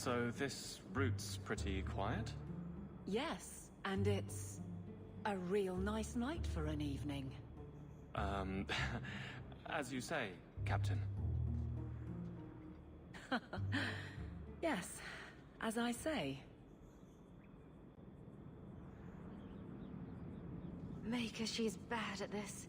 So this route's pretty quiet? Yes, and it's a real nice night for an evening. As you say, Captain. Yes, as I say. Make her, she's bad at this.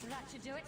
That should do it.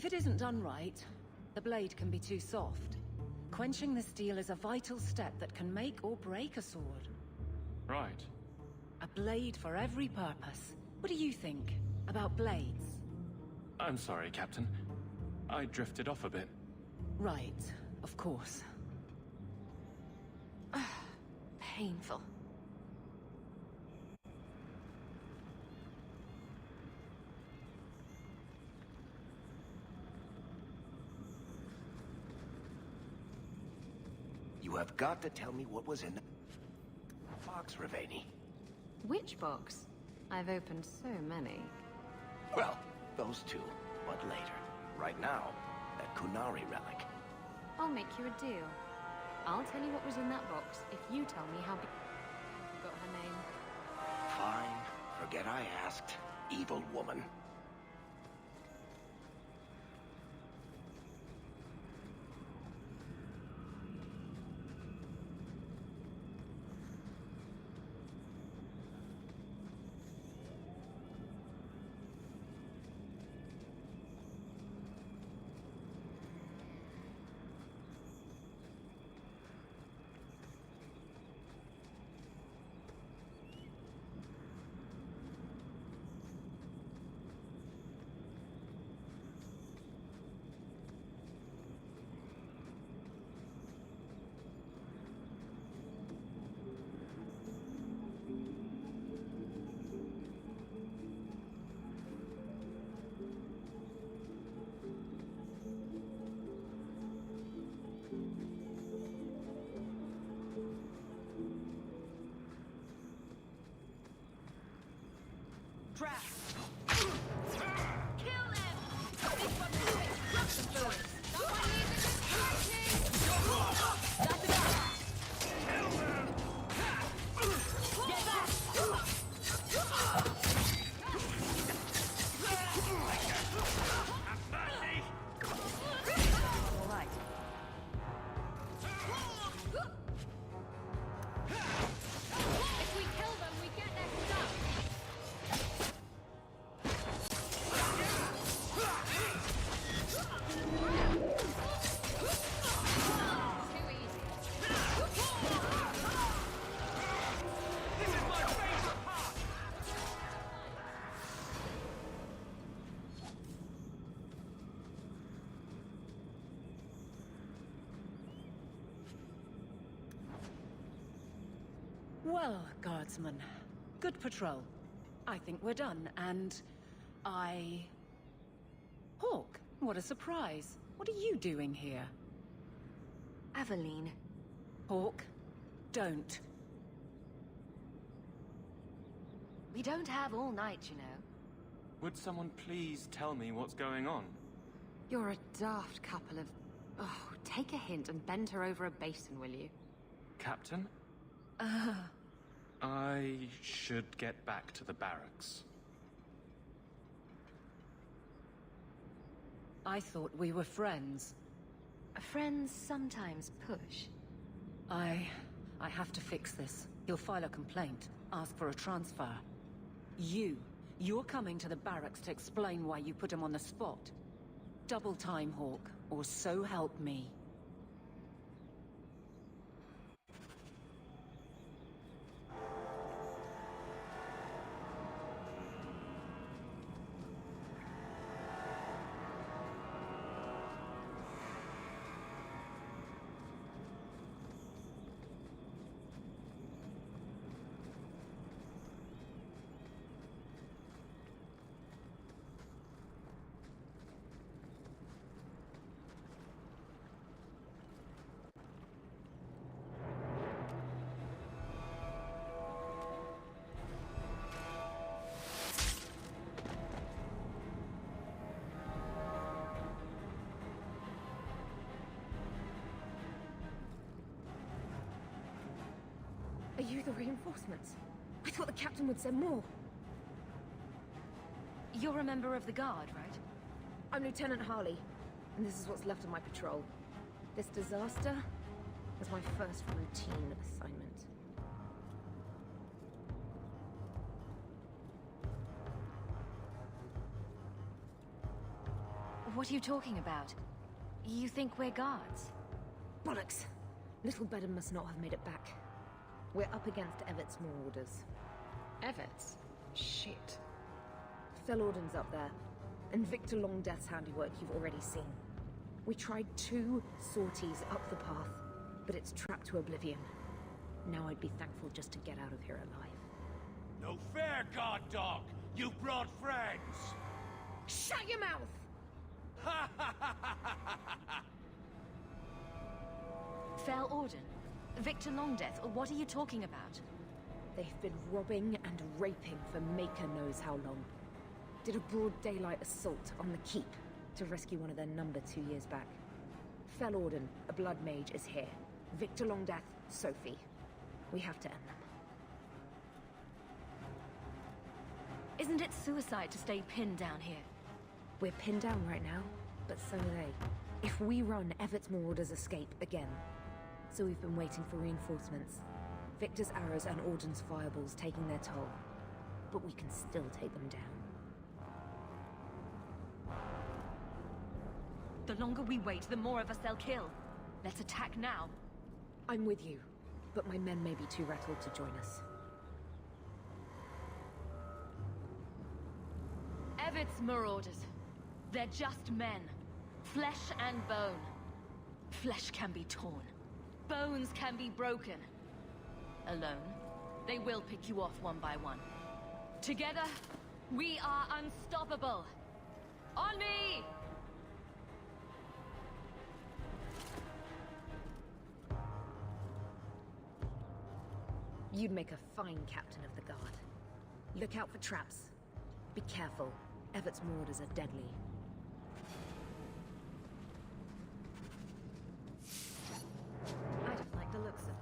If it isn't done right, the blade can be too soft. Quenching the steel is a vital step that can make or break a sword. Right. A blade for every purpose. What do you think about blades? I'm sorry, Captain. I drifted off a bit. Right, of course. Painful. You have got to tell me what was in the box, Ravani. Which box? I've opened so many. Well, those two, but later. Right now, that Kunari relic. I'll make you a deal. I'll tell you what was in that box if you tell me how big... Got her name. Fine. Forget I asked. Evil woman. Trap! Kill them! This one will take destruction to us! Someone needs a distracting! That's enough! Get back! All right. If we kill them, we get their stuff! Well, guardsman, good patrol. I think we're done, and Hawk, what a surprise. What are you doing here? Aveline. Hawk, don't. We don't have all night, you know. Would someone please tell me what's going on? You're a daft couple of... Oh, take a hint and bend her over a basin, will you? Captain? I should get back to the barracks. I thought we were friends. Friends sometimes push. I have to fix this. He'll file a complaint, ask for a transfer. You're coming to the barracks to explain why you put him on the spot. Double time, Hawk, or so help me. Are you the reinforcements? I thought the captain would send more. You're a member of the guard, right? I'm Lieutenant Harley, and this is what's left of my patrol. This disaster was my first routine assignment. What are you talking about? You think we're guards? Bollocks! Little Bedham must not have made it back. We're up against Everett's marauders. Everett's? Shit. Fellorden's up there, and Victor Longdeath's handiwork you've already seen. We tried 2 sorties up the path, but it's trapped to oblivion. Now I'd be thankful just to get out of here alive. No fair, guard dog! You brought friends! Shut your mouth! Fellorden? Victor Longdeath? What are you talking about? They've been robbing and raping for Maker knows how long. Did a broad daylight assault on the keep to rescue one of their number 2 years back. Fellorden, a blood mage, is here. Victor Longdeath, Sophie. We have to end them. Isn't it suicide to stay pinned down here? We're pinned down right now, but so are they. If we run, Everett's marauders escape again. So we've been waiting for reinforcements. Victor's arrows and Auden's fireballs taking their toll. But we can still take them down. The longer we wait, the more of us they'll kill. Let's attack now. I'm with you, but my men may be too rattled to join us. Everett's marauders. They're just men. Flesh and bone. Flesh can be torn. Bones can be broken. Alone, they will pick you off one by one. Together, we are unstoppable. On me! You'd make a fine captain of the guard. Look out for traps. Be careful. Everett's marauders are deadly. I don't like the looks of...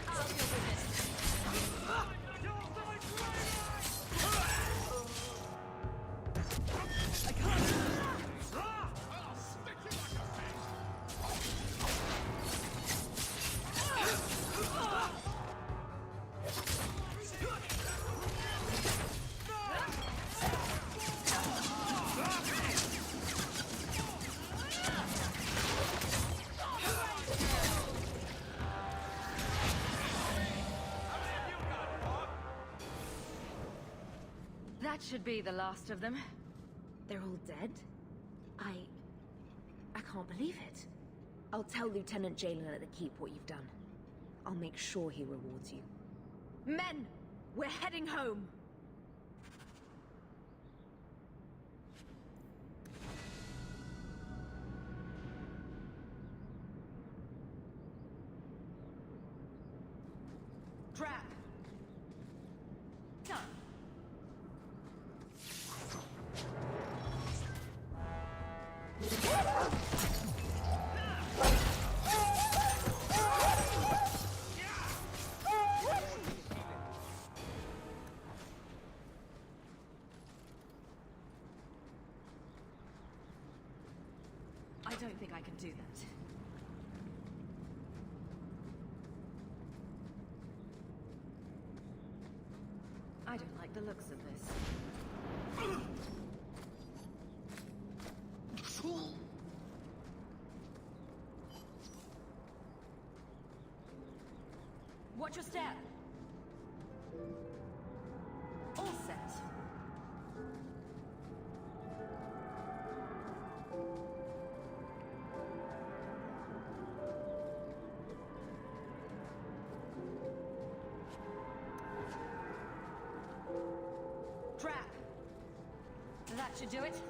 I'll deal with this. I can't... That should be the last of them. They're all dead? I can't believe it. I'll tell Lieutenant Jalen at the keep what you've done. I'll make sure he rewards you. Men! We're heading home! Trap! Done. I don't think I can do that. I don't like the looks of this. Watch your step. All set. Trap. That should do it.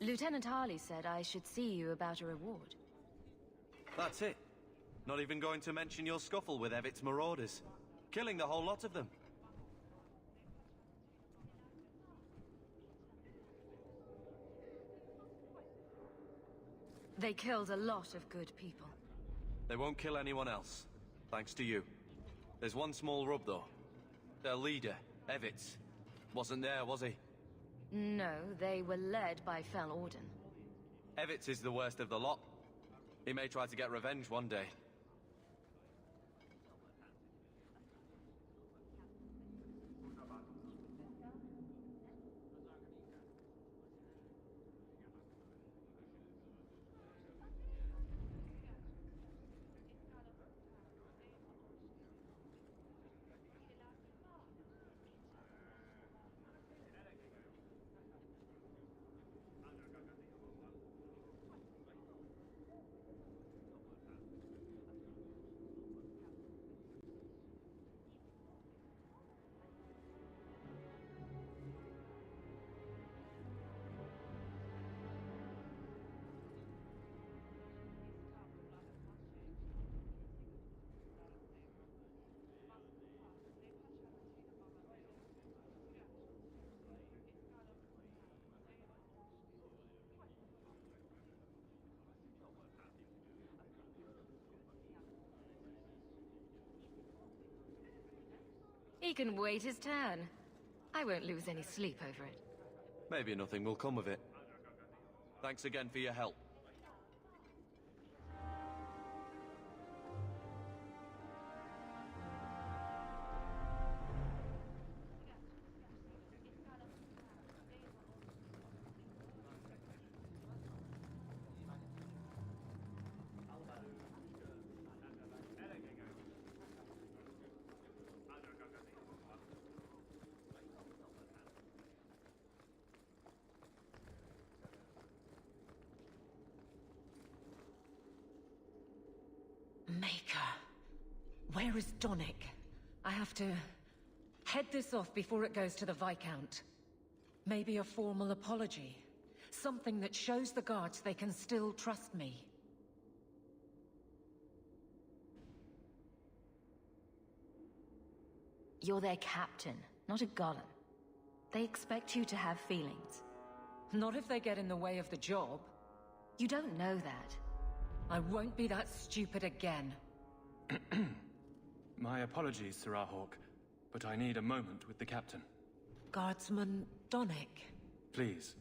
Lieutenant Harley said I should see you about a reward. That's it. Not even going to mention your scuffle with Evit's marauders. Killing the whole lot of them. They killed a lot of good people. They won't kill anyone else, thanks to you. There's one small rub, though. Their leader, Evitz, wasn't there, was he? No, they were led by Fel Orden. Evitz is the worst of the lot. He may try to get revenge one day. He can wait his turn. I won't lose any sleep over it. Maybe nothing will come of it. Thanks again for your help. Maker. Where is Donick? I have to head this off before it goes to the Viscount. Maybe a formal apology. Something that shows the guards they can still trust me. You're their captain, not a golem. They expect you to have feelings. Not if they get in the way of the job. You don't know that. I won't be that stupid again. My apologies, Sirrah Hawk, but I need a moment with the captain. Guardsman Donick. Please.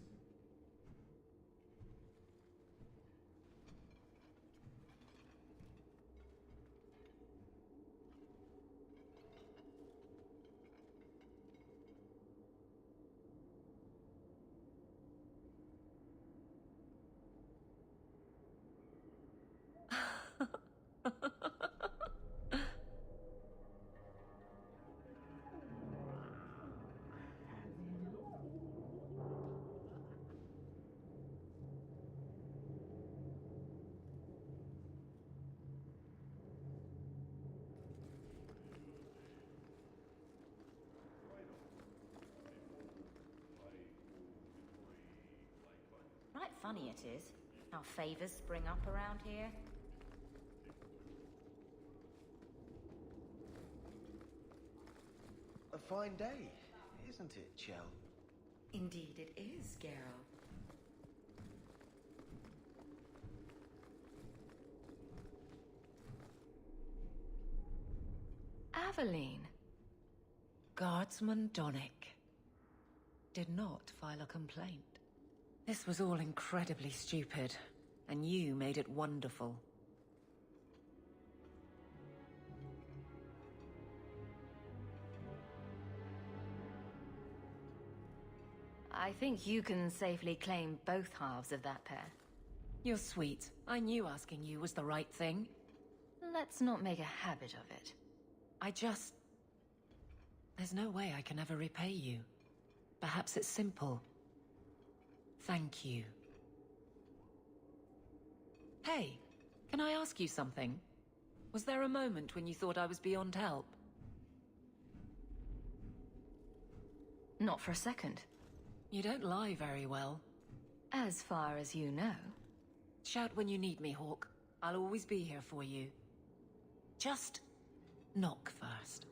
Right funny it is, how favors spring up around here. A fine day, isn't it, Chell? Indeed it is, Geralt. Aveline. Guardsman Donick did not file a complaint. This was all incredibly stupid, and you made it wonderful. I think you can safely claim both halves of that pair. You're sweet. I knew asking you was the right thing. Let's not make a habit of it. There's no way I can ever repay you. Perhaps it's simple. Thank you. Hey, can I ask you something? Was there a moment when you thought I was beyond help? Not for a second. You don't lie very well. As far as you know. Shout when you need me, Hawk. I'll always be here for you. Just knock first.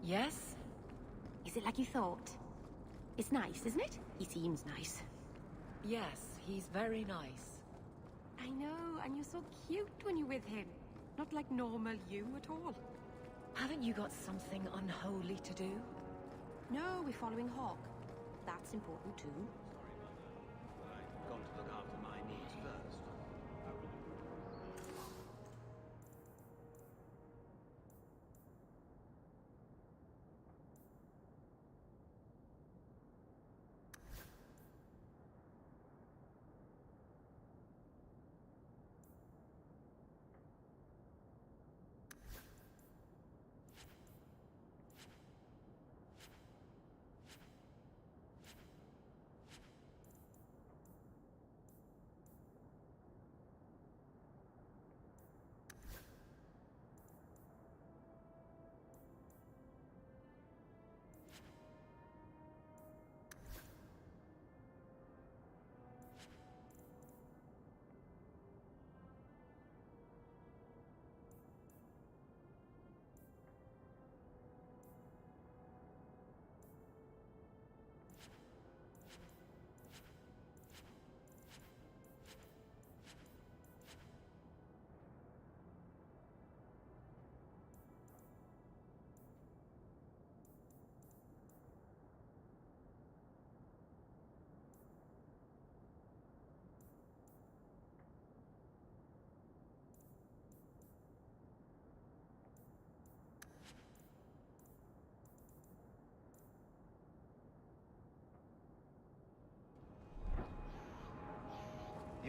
Yes? Is it like you thought? It's nice, isn't it? He seems nice. Yes, he's very nice. I know, and you're so cute when you're with him. Not like normal you at all. Haven't you got something unholy to do? No, we're following Hawk. That's important too. I've got to look after my needs first.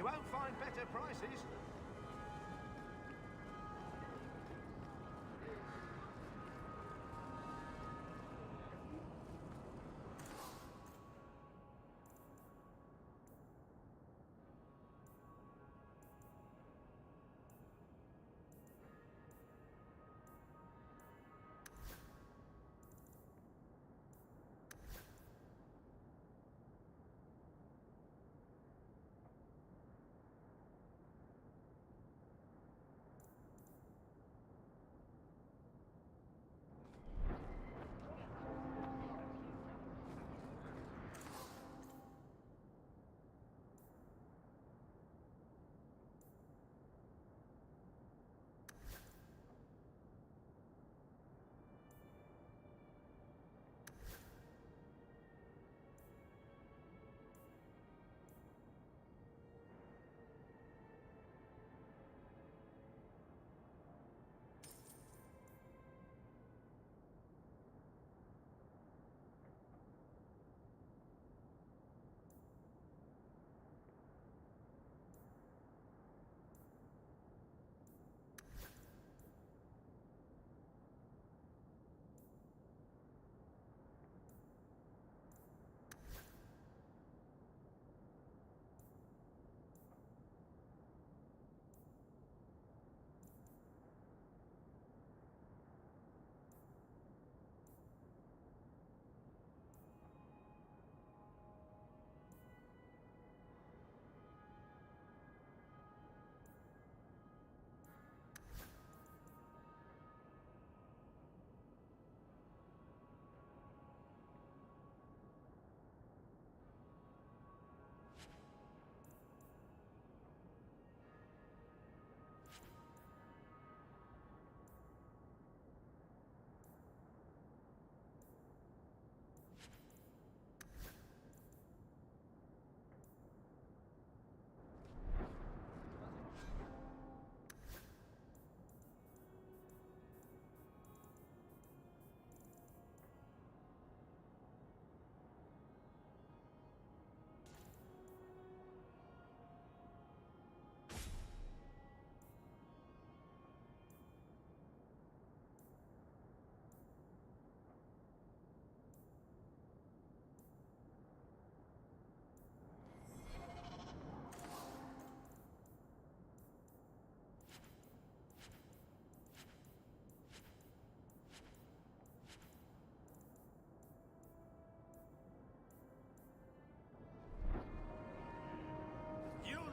You won't find better prices.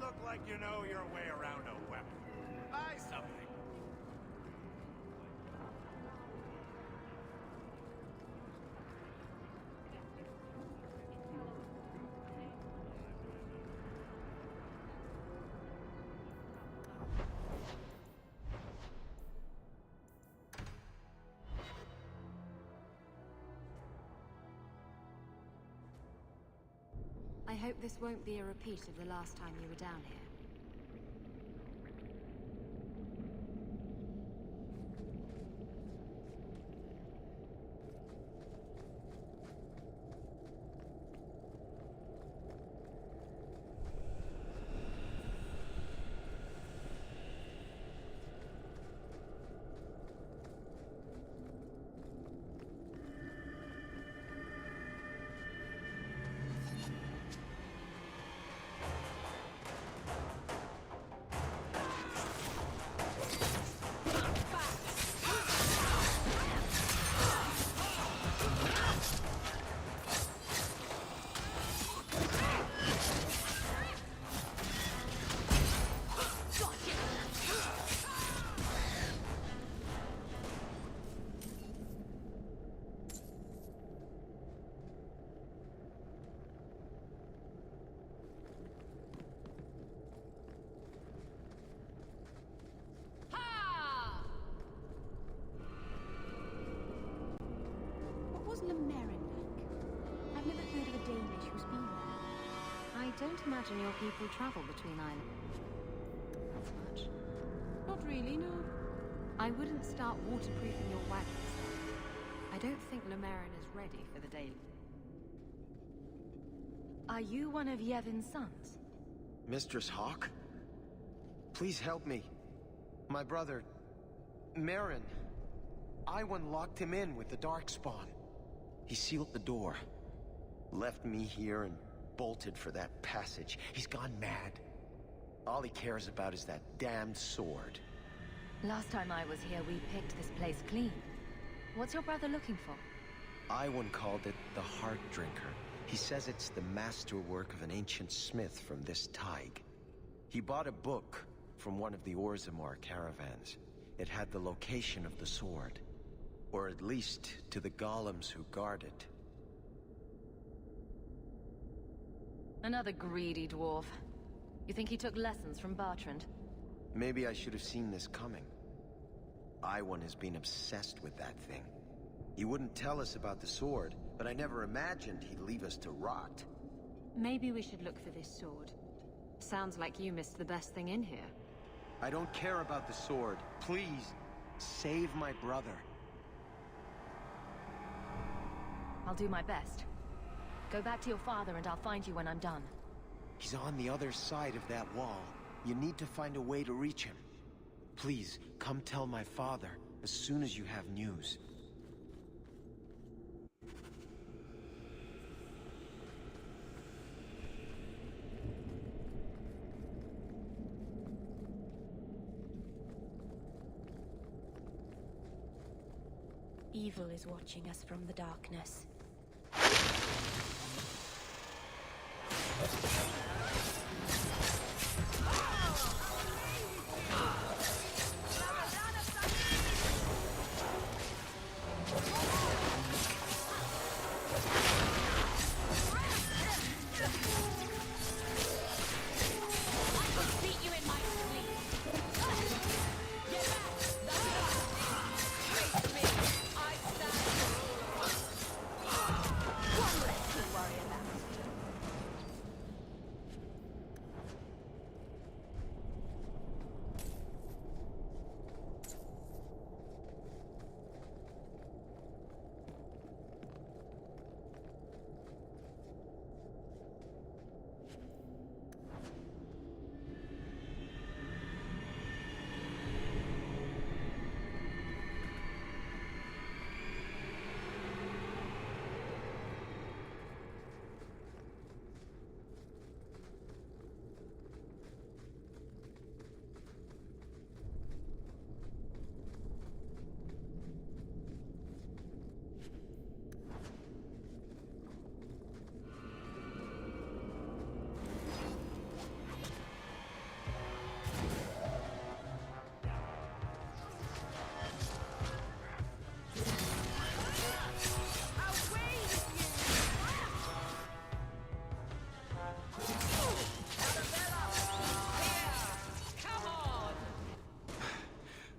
Look like you know your way around a weapon. Buy something. I hope this won't be a repeat of the last time you were down here. I don't imagine your people travel between islands much. Not really, no. I wouldn't start waterproofing your wagons. I don't think Lemarin is ready for the daily. Are you one of Yevon's sons? Mistress Hawk? Please help me. My brother, Marin. Iwan locked him in with the Darkspawn. He sealed the door, left me here and bolted for that passage. He's gone mad. All he cares about is that damned sword. Last time I was here, we picked this place clean. What's your brother looking for? Iwan called it the Heart Drinker. He says it's the masterwork of an ancient smith from this Tig. He bought a book from one of the Orzammar caravans. It had the location of the sword. Or at least to the golems who guard it. Another greedy dwarf. You think he took lessons from Bertrand? Maybe I should have seen this coming. Iwan has been obsessed with that thing. He wouldn't tell us about the sword, but I never imagined he'd leave us to rot. Maybe we should look for this sword. Sounds like you missed the best thing in here. I don't care about the sword. Please, save my brother. I'll do my best. Go back to your father and I'll find you when I'm done. He's on the other side of that wall. You need to find a way to reach him. Please, come tell my father as soon as you have news. Evil is watching us from the darkness.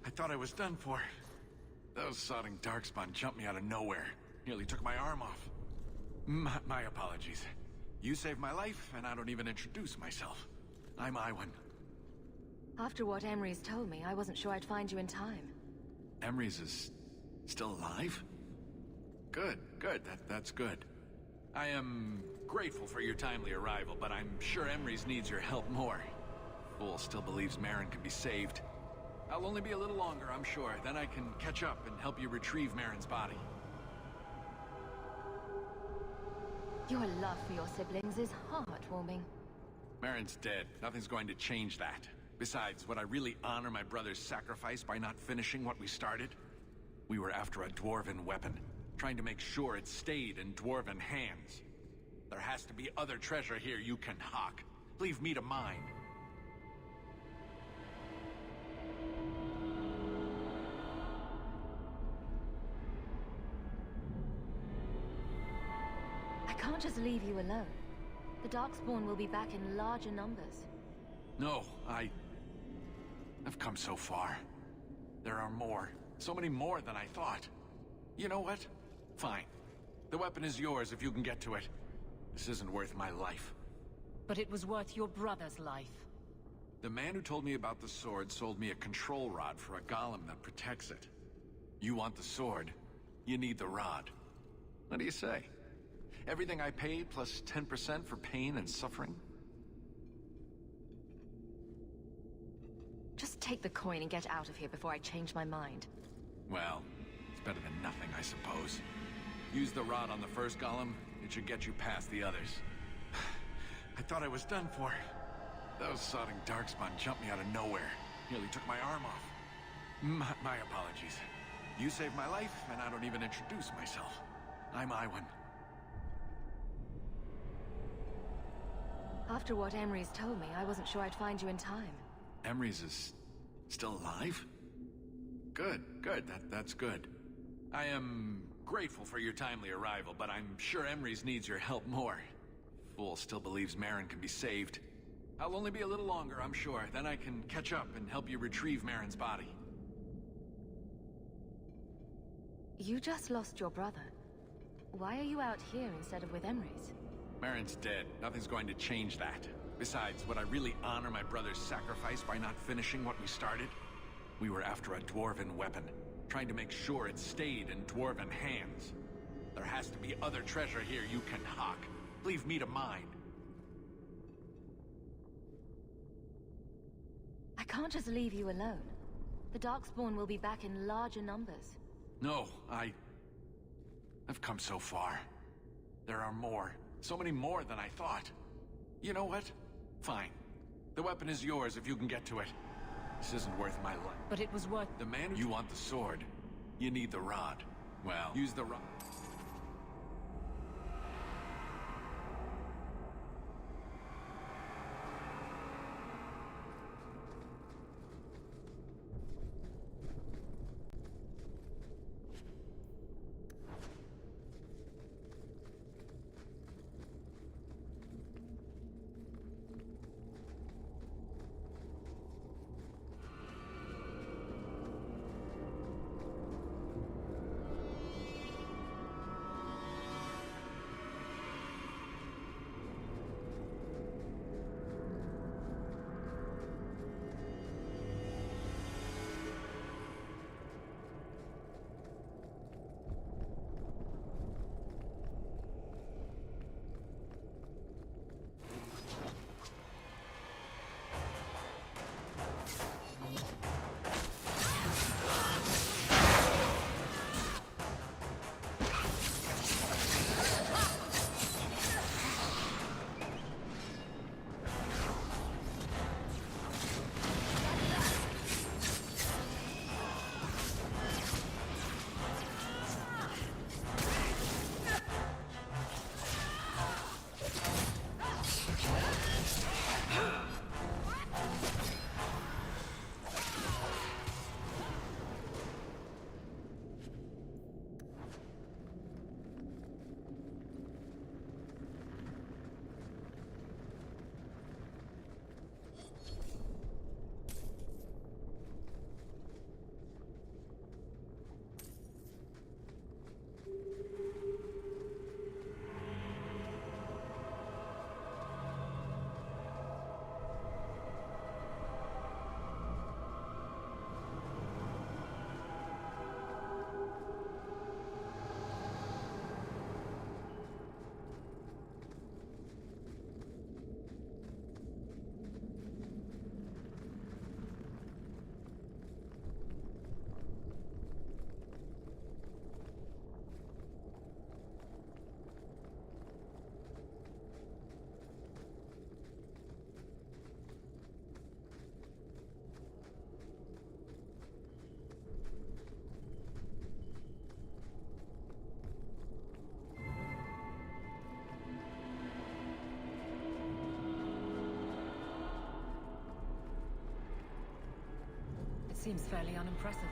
I thought I was done for. Those sodding darkspawn jumped me out of nowhere. Nearly took my arm off. My apologies. You saved my life, and I don't even introduce myself. I'm Iwan. After what Emery's told me, I wasn't sure I'd find you in time. Emery's is still alive? Good, good. That's good. I am grateful for your timely arrival, but I'm sure Emery's needs your help more. Fool still believes Marin can be saved. I'll only be a little longer, I'm sure. Then I can catch up and help you retrieve Marin's body. Your love for your siblings is heartwarming. Marin's dead. Nothing's going to change that. Besides, would I really honor my brother's sacrifice by not finishing what we started? We were after a dwarven weapon, trying to make sure it stayed in dwarven hands. There has to be other treasure here you can hawk. Leave me to mine. I can't just leave you alone. The Darkspawn will be back in larger numbers. No, I've come so far. There are more. So many more than I thought. You know what? Fine. The weapon is yours if you can get to it. This isn't worth my life. But it was worth your brother's life. The man who told me about the sword sold me a control rod for a golem that protects it. You want the sword, you need the rod. What do you say? Everything I paid plus 10% for pain and suffering? take the coin and get out of here before I change my mind. Well, it's better than nothing, I suppose. Use the rod on the first golem. It should get you past the others. I thought I was done for. Those sodding darkspawn jumped me out of nowhere. Nearly took my arm off. My apologies. You saved my life, and I don't even introduce myself. I'm Iwan. After what Emery's told me, I wasn't sure I'd find you in time. Emery's is still alive? Good, good. That's good. I am grateful for your timely arrival, but I'm sure Emery's needs your help more. Fool still believes Marin can be saved. I'll only be a little longer, I'm sure. Then I can catch up and help you retrieve Marin's body. You just lost your brother. Why are you out here instead of with Emery's? Marin's dead. Nothing's going to change that. Besides, would I really honor my brother's sacrifice by not finishing what we started? We were after a dwarven weapon, trying to make sure it stayed in dwarven hands. There has to be other treasure here you can hawk. Leave me to mine. I can't just leave you alone. The Darkspawn will be back in larger numbers. No, I've come so far. There are more. So many more than I thought. You know what? Fine. The weapon is yours if you can get to it. This isn't worth my life. But it was worth... The man... You want the sword. You need the rod. Well, use the rod. Seems fairly unimpressive.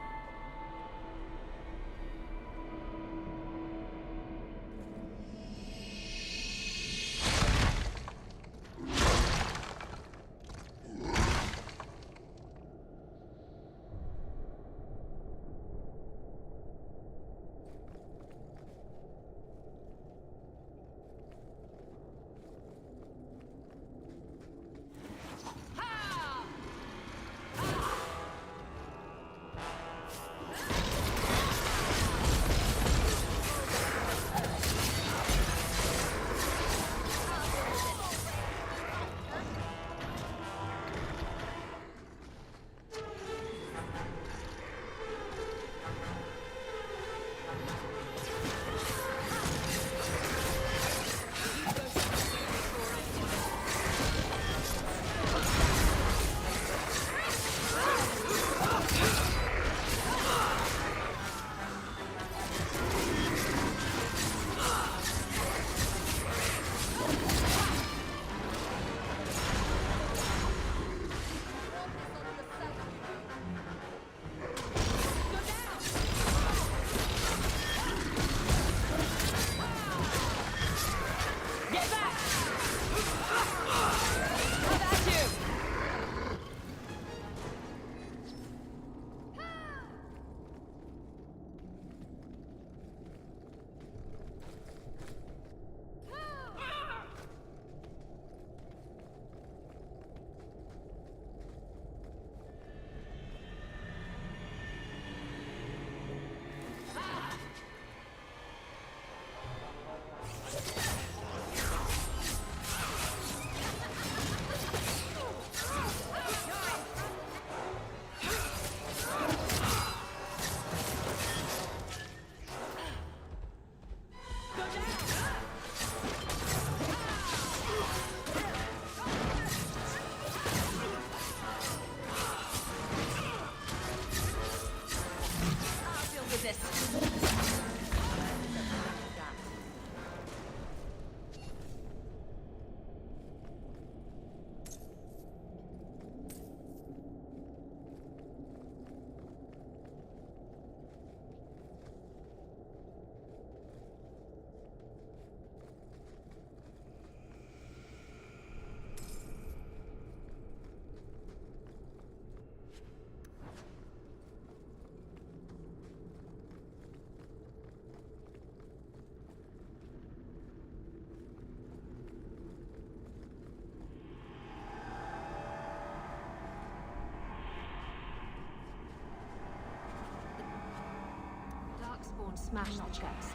smash the chest.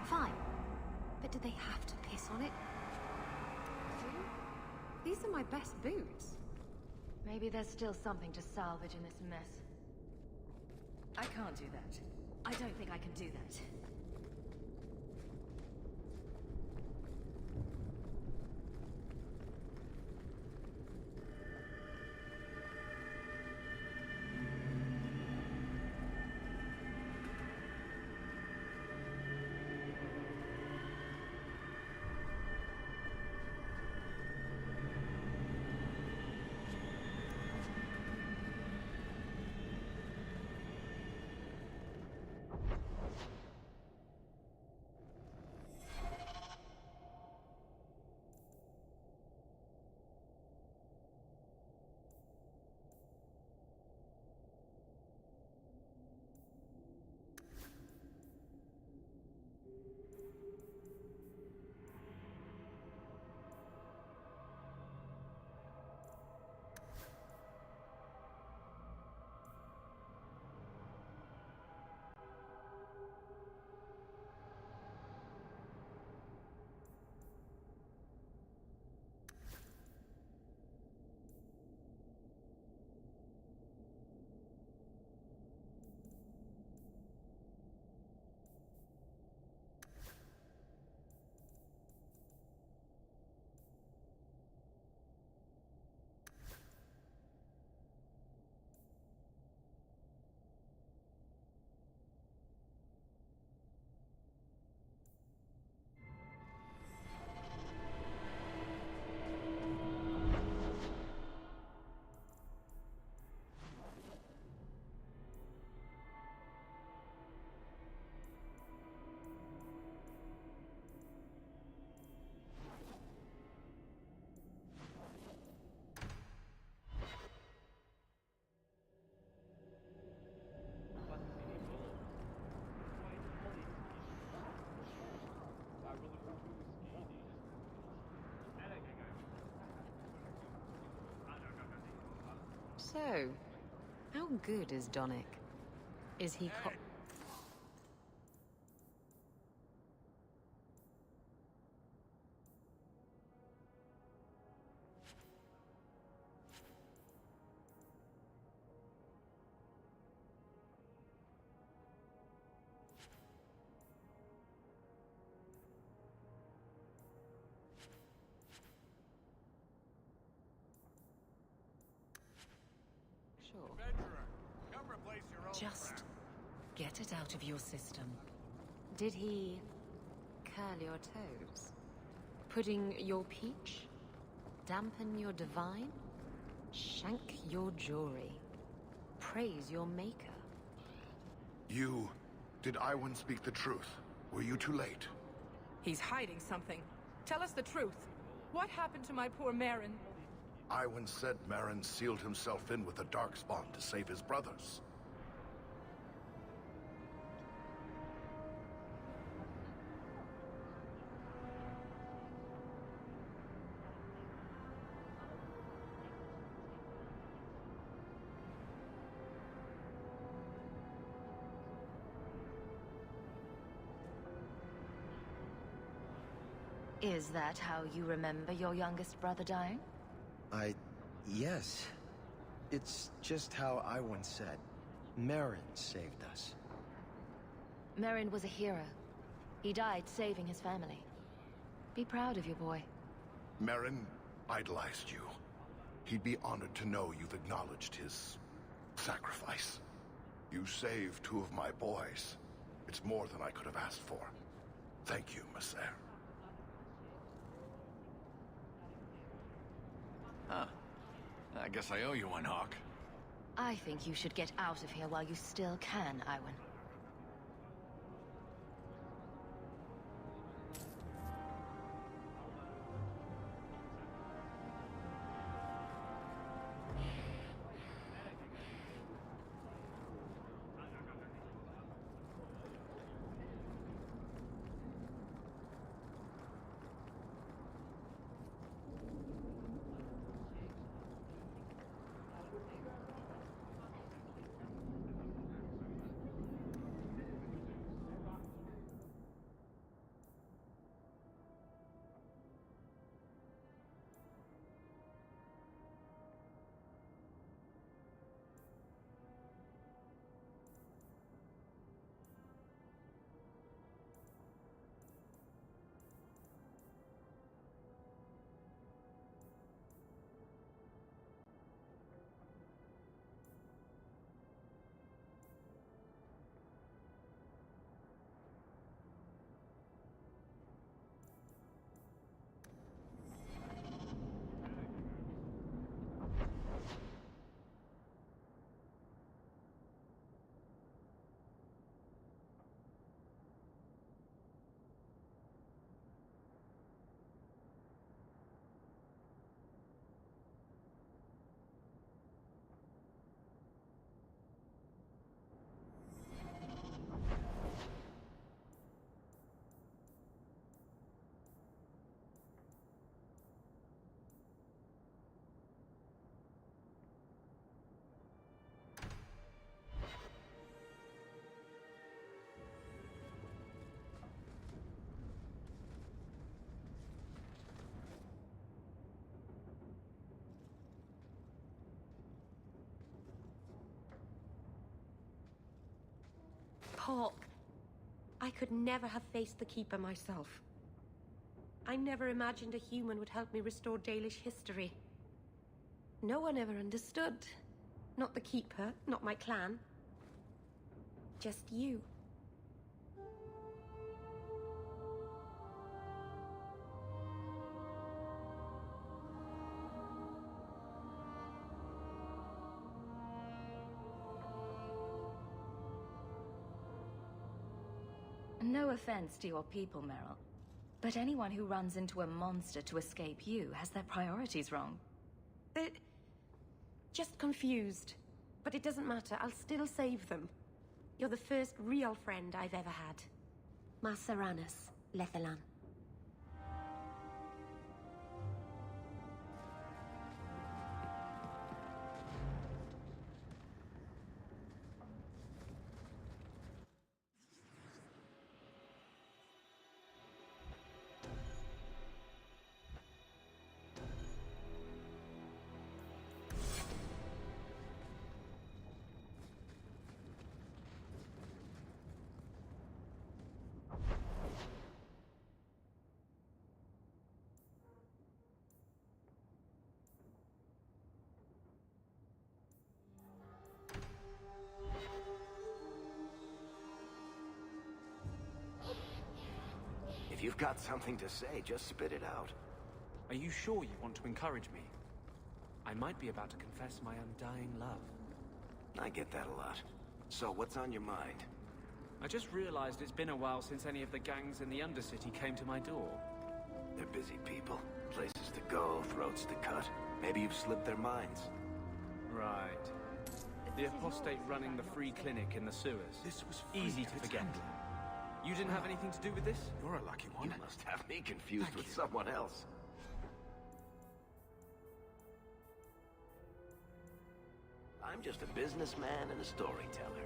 Fine. But did they have to piss on it? These are my best boots. Maybe there's still something to salvage in this mess. I can't do that. I don't think I can do that. So, how good is Donick? Is he Just get it out of your system. Did he curl your toes? Pudding your peach? Dampen your divine? Shank your jewelry? Praise your maker? Did Iwan speak the truth? Were you too late? He's hiding something. Tell us the truth. What happened to my poor Marin? Iwan said Marin sealed himself in with the Darkspawn to save his brothers. Is that how you remember your youngest brother dying? Yes. It's just how Iwan said. Marin saved us. Marin was a hero. He died saving his family. Be proud of your boy. Marin idolized you. He'd be honored to know you've acknowledged his sacrifice. You saved two of my boys. It's more than I could have asked for. Thank you, Messer. Huh. I guess I owe you one, Hawk. I think you should get out of here while you still can, Iwan. pork. I could never have faced the Keeper myself. I never imagined a human would help me restore Dalish history. No one ever understood. Not the Keeper, not my clan. Just you. No offense to your people, Meryl, but anyone who runs into a monster to escape you has their priorities wrong. They're just confused. But it doesn't matter, I'll still save them. You're the first real friend I've ever had. Masaranas, Lethalan. If you've got something to say, just spit it out. Are you sure you want to encourage me? I might be about to confess my undying love. I get that a lot. So, what's on your mind? I just realized it's been a while since any of the gangs in the Undercity came to my door. They're busy people. Places to go, throats to cut. Maybe you've slipped their minds. Right. The apostate running the free clinic in the sewers. This was easy to forget. You didn't have anything to do with this? You're a lucky one. You must have me confused with someone else. I'm just a businessman and a storyteller.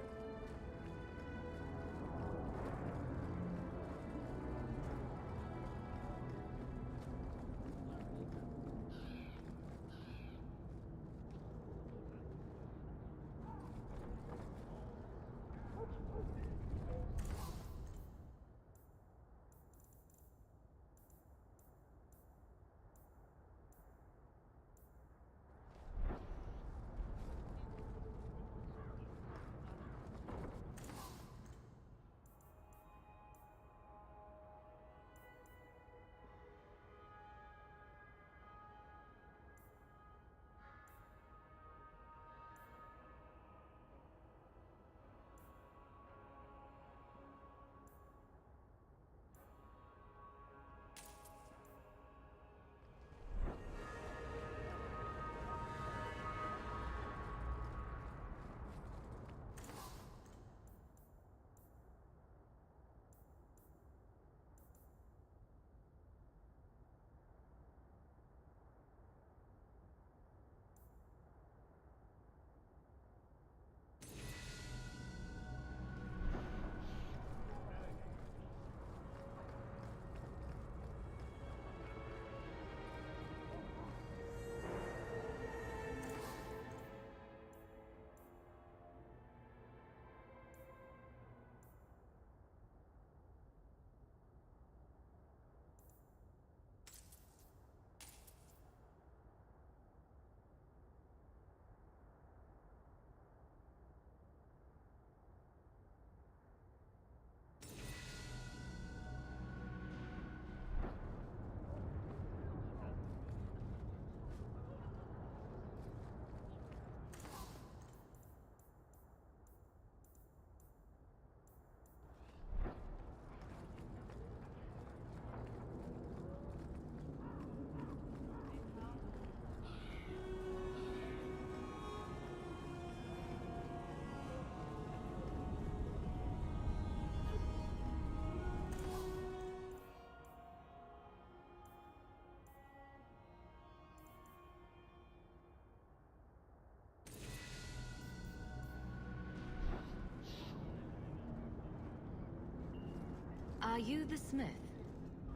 Are you the smith?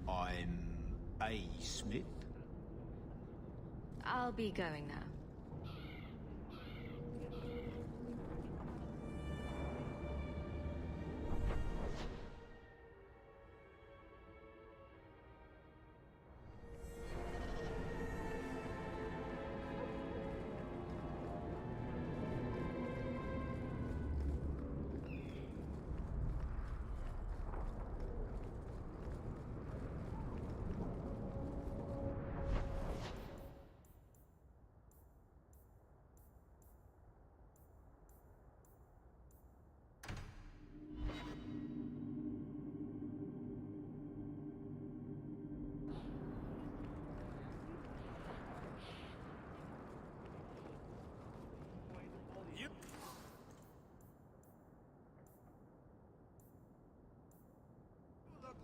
I'm a smith? I'll be going now.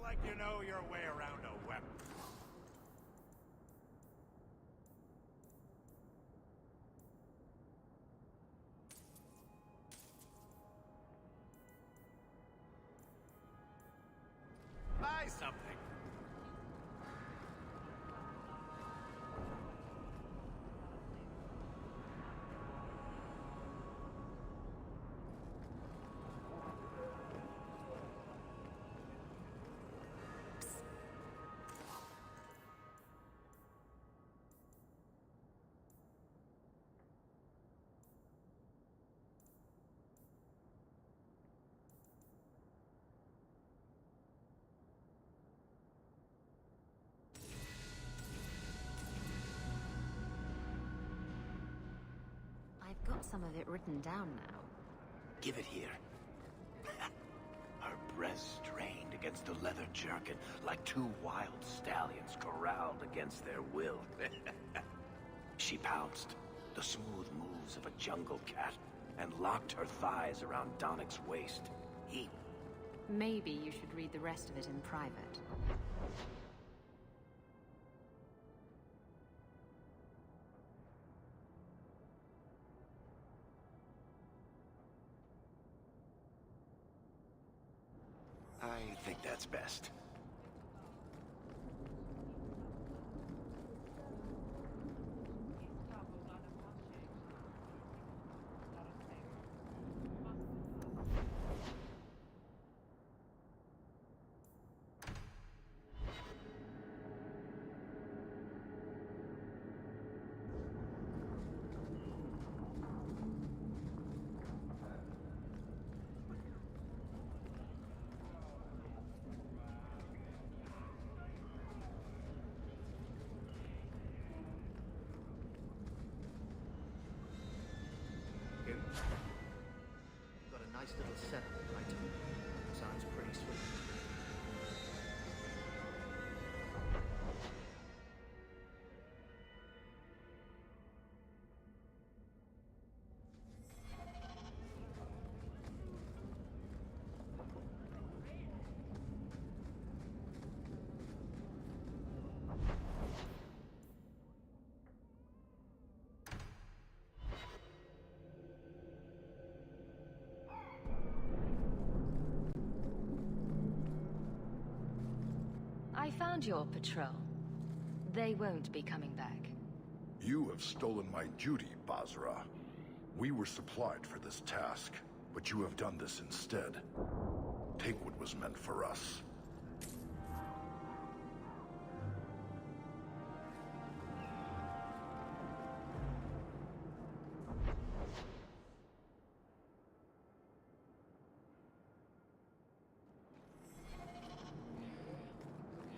like you know your way around a weapon. Buy something. I've got some of it written down now. Give it here. Her breast strained against the leather jerkin like two wild stallions corralled against their will. She pounced, the smooth moves of a jungle cat, and locked her thighs around Donnick's waist. He... Maybe you should read the rest of it in private. I think that's best. Got a nice little setup, right? Sounds pretty sweet. I found your patrol. They won't be coming back. You have stolen my duty, Basra. We were supplied for this task, but you have done this instead. Take what was meant for us.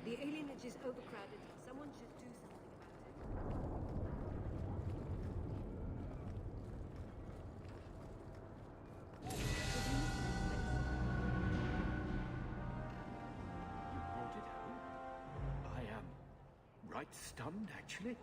The alienage is overcrowded. Someone should do something about You brought it home? I am right stunned, actually.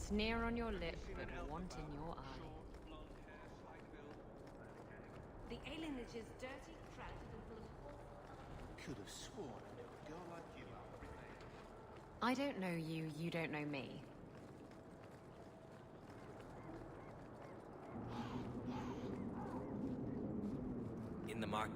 Sneer on your lip, but want in your eye. The alienage is dirty, crowded, and full of... Could have sworn I knew a girl like you. I don't know you, you don't know me. In the mark.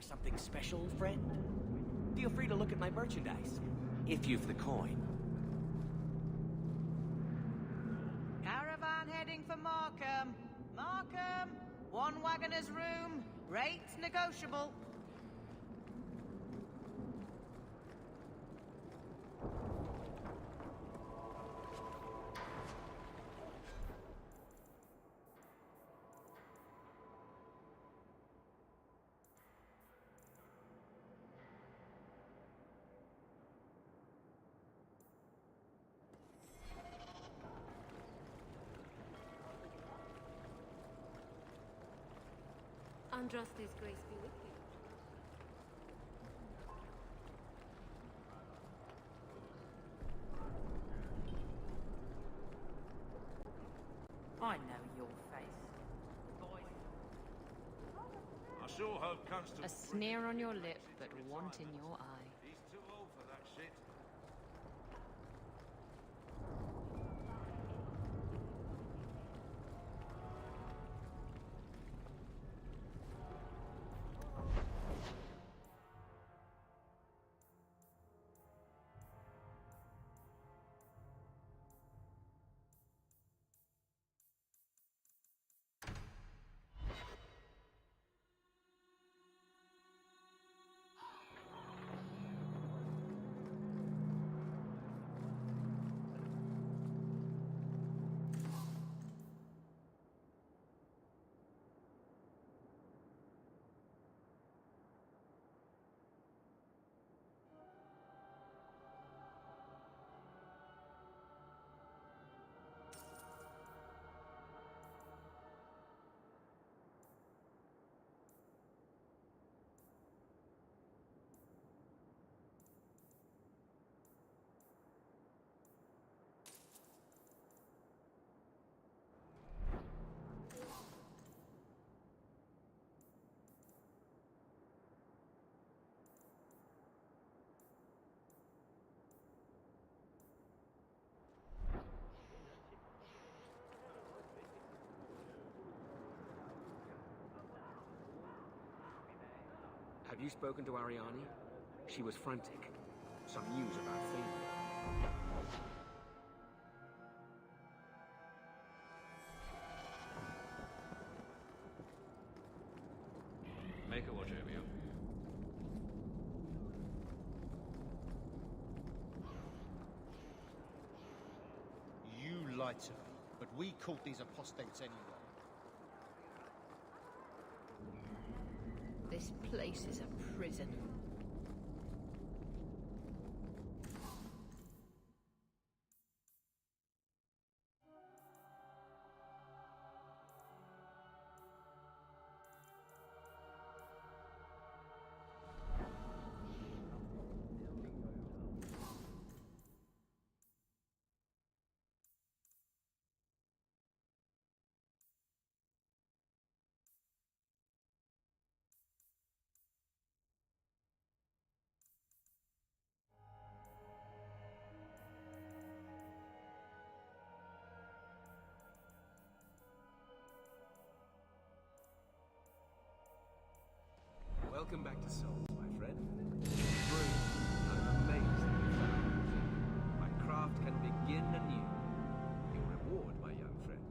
Something special, friend? Feel free to look at my merchandise, if you've the coin. Caravan heading for Markham. Markham, one wagoner's room, rates negotiable. Andraste's grace be with you. I know your face. I sure hope Constable... A sneer on your lip, but want in your eye. He's too old for that shit. Have you spoken to Ariani? She was frantic. Some news about Faber. Make a watch over you. You lied to me, but we caught these apostates anyway. This place is a prison. Welcome back to Souls, my friend. Brilliant. I'm amazed that you found everything. My craft can begin anew. Your reward, my young friend.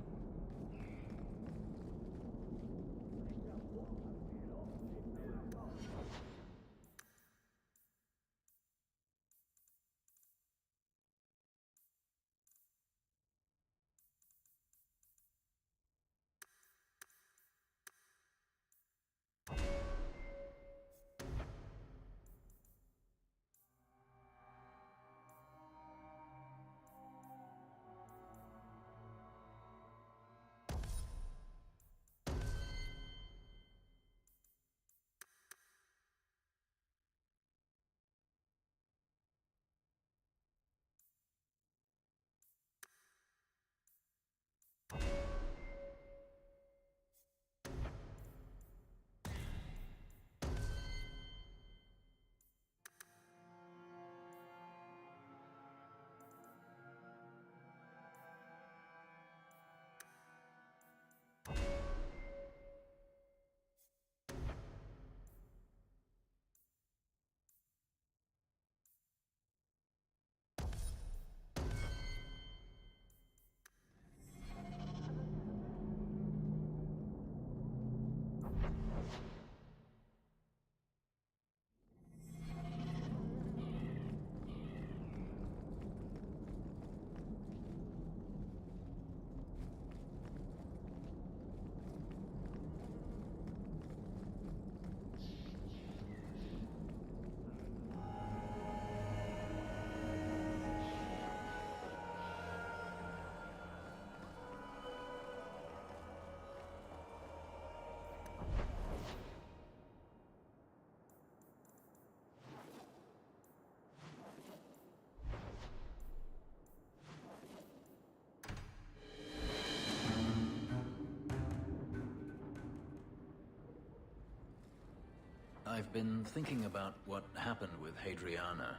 I've been thinking about what happened with Hadriana.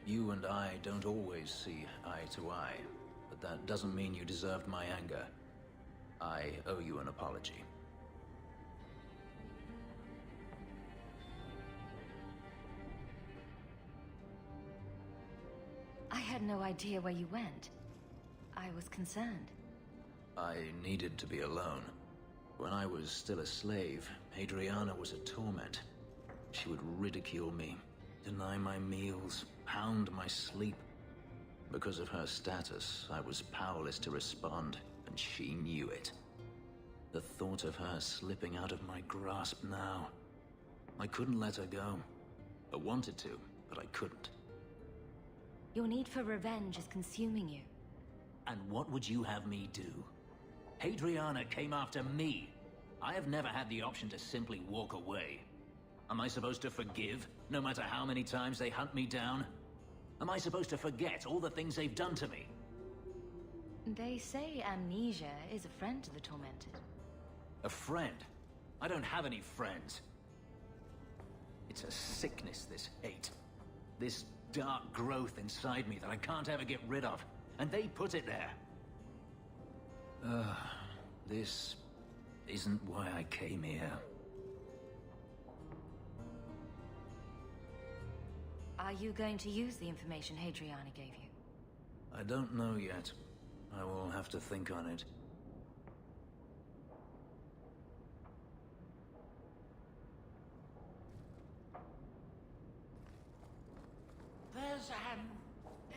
You and I don't always see eye to eye, but that doesn't mean you deserved my anger. I owe you an apology. I had no idea where you went. I was concerned. I needed to be alone. When I was still a slave, Hadriana was a torment. She would ridicule me, deny my meals, pound my sleep. Because of her status, I was powerless to respond, and she knew it. The thought of her slipping out of my grasp now. I couldn't let her go. I wanted to, but I couldn't. Your need for revenge is consuming you. And what would you have me do? Hadriana came after me. I have never had the option to simply walk away. Am I supposed to forgive, no matter how many times they hunt me down? Am I supposed to forget all the things they've done to me? They say amnesia is a friend to the tormented. A friend? I don't have any friends. It's a sickness, this hate. This dark growth inside me that I can't ever get rid of. And they put it there. This isn't why I came here. Are you going to use the information Hadriana gave you? I don't know yet. I will have to think on it. There's an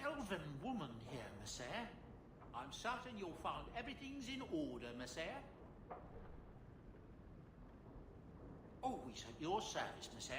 elven woman here, Monsieur. I'm certain you'll find everything's in order, Monsieur. Always at your service, Monsieur.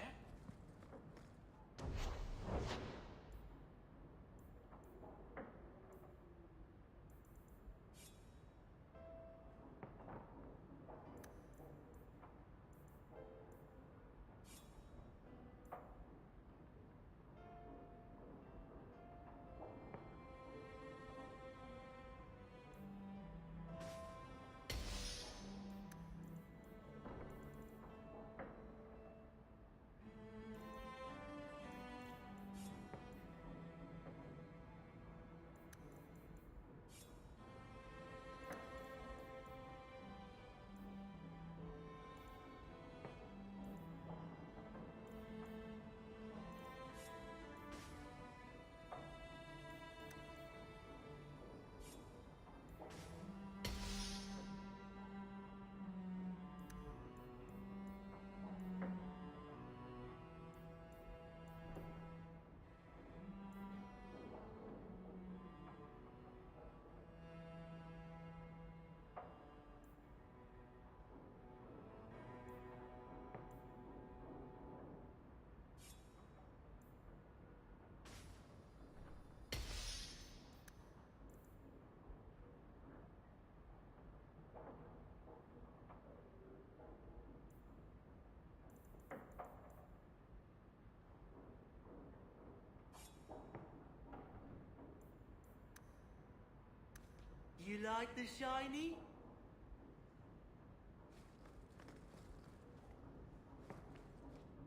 You like the shiny?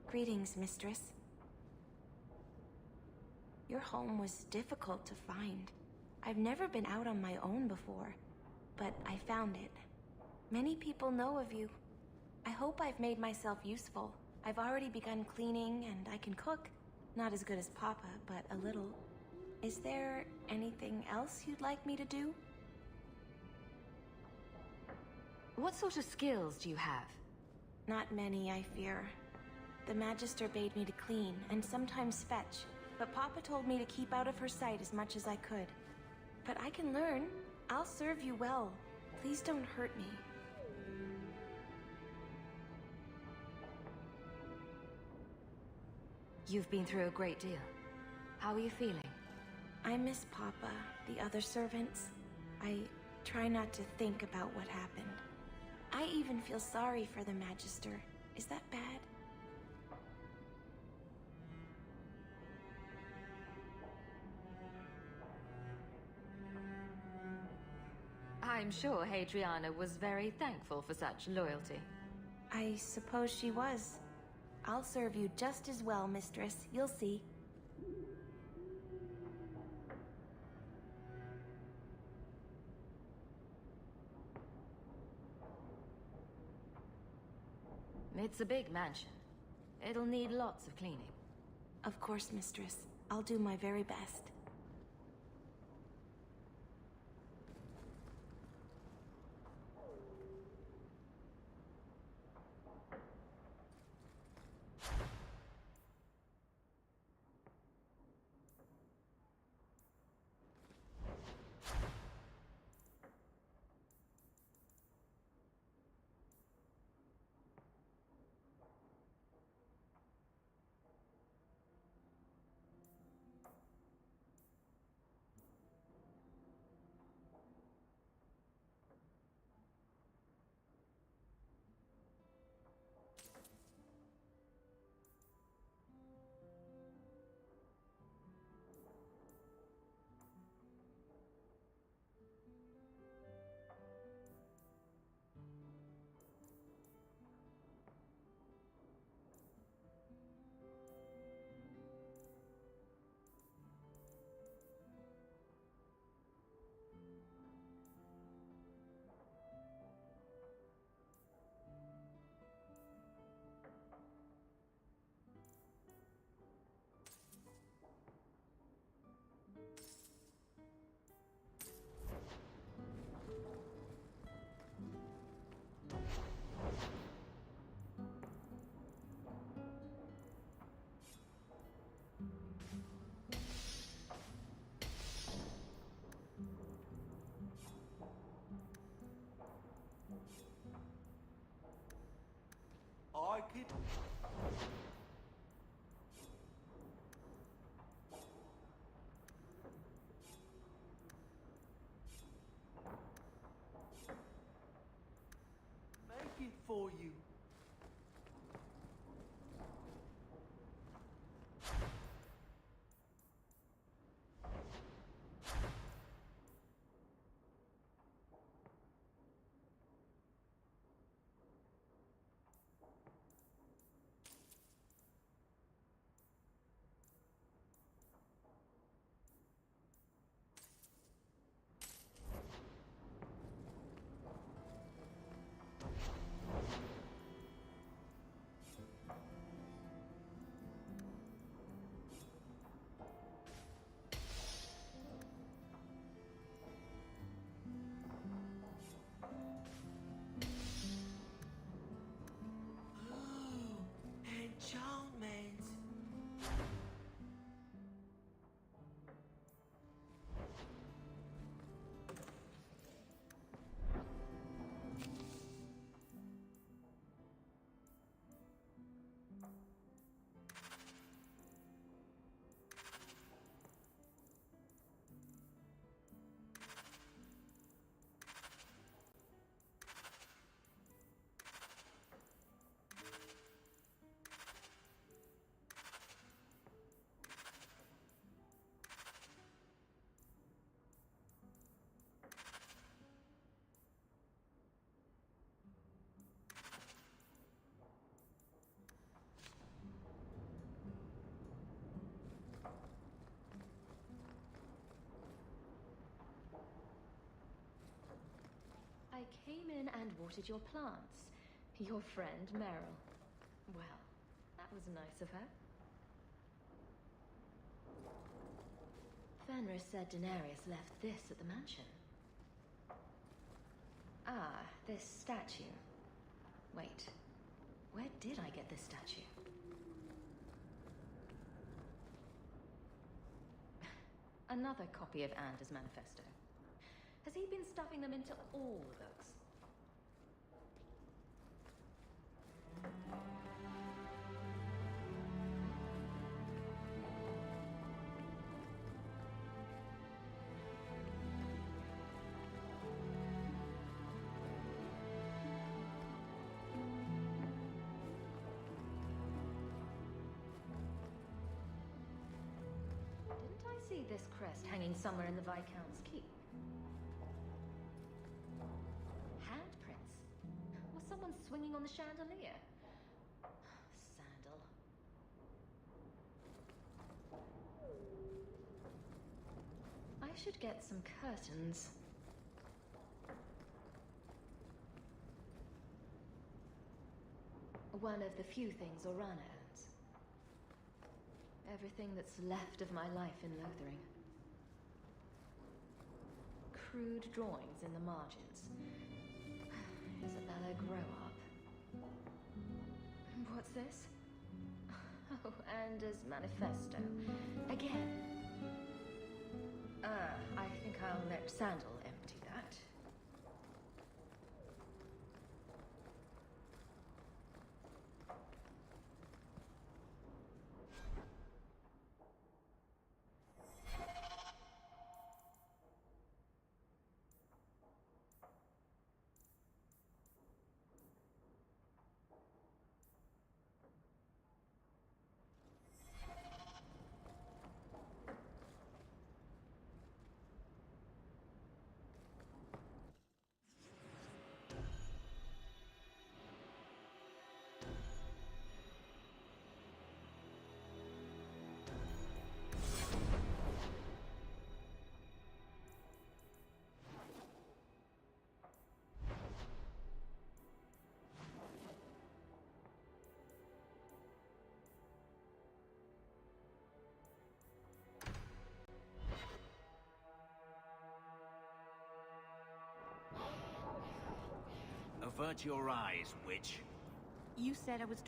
Greetings, mistress. Your home was difficult to find. I've never been out on my own before, but I found it. Many people know of you. I hope I've made myself useful. I've already begun cleaning, and I can cook. Not as good as Papa, but a little. Is there anything else you'd like me to do? What sort of skills do you have? Not many, I fear. The Magister bade me to clean, and sometimes fetch, but Papa told me to keep out of her sight as much as I could. But I can learn. I'll serve you well. Please don't hurt me. You've been through a great deal. How are you feeling? I miss Papa, the other servants. I try not to think about what happened. I even feel sorry for the Magister. Is that bad? I'm sure Hadriana was very thankful for such loyalty. I suppose she was. I'll serve you just as well, mistress. You'll see. It's a big mansion. It'll need lots of cleaning. Of course, mistress. I'll do my very best. I could... make it for you. Enchantment. I came in and watered your plants. Your friend, Meryl. Well, that was nice of her. Fenris said Daenerys left this at the mansion. Ah, this statue. Wait, where did I get this statue? Another copy of Anders' manifesto. Has he been stuffing them into all the books? Didn't I see this crest hanging somewhere in the Viscount's keep? Handprints? Was someone swinging on the chandelier? Sandal, should get some curtains. One of the few things Orana owns. Everything that's left of my life in Lothering. Crude drawings in the margins. Isabella, grow up. What's this? Oh, Anders' manifesto. Again. I think I'll let Sandal empty that. Avert your eyes, witch. You said I was...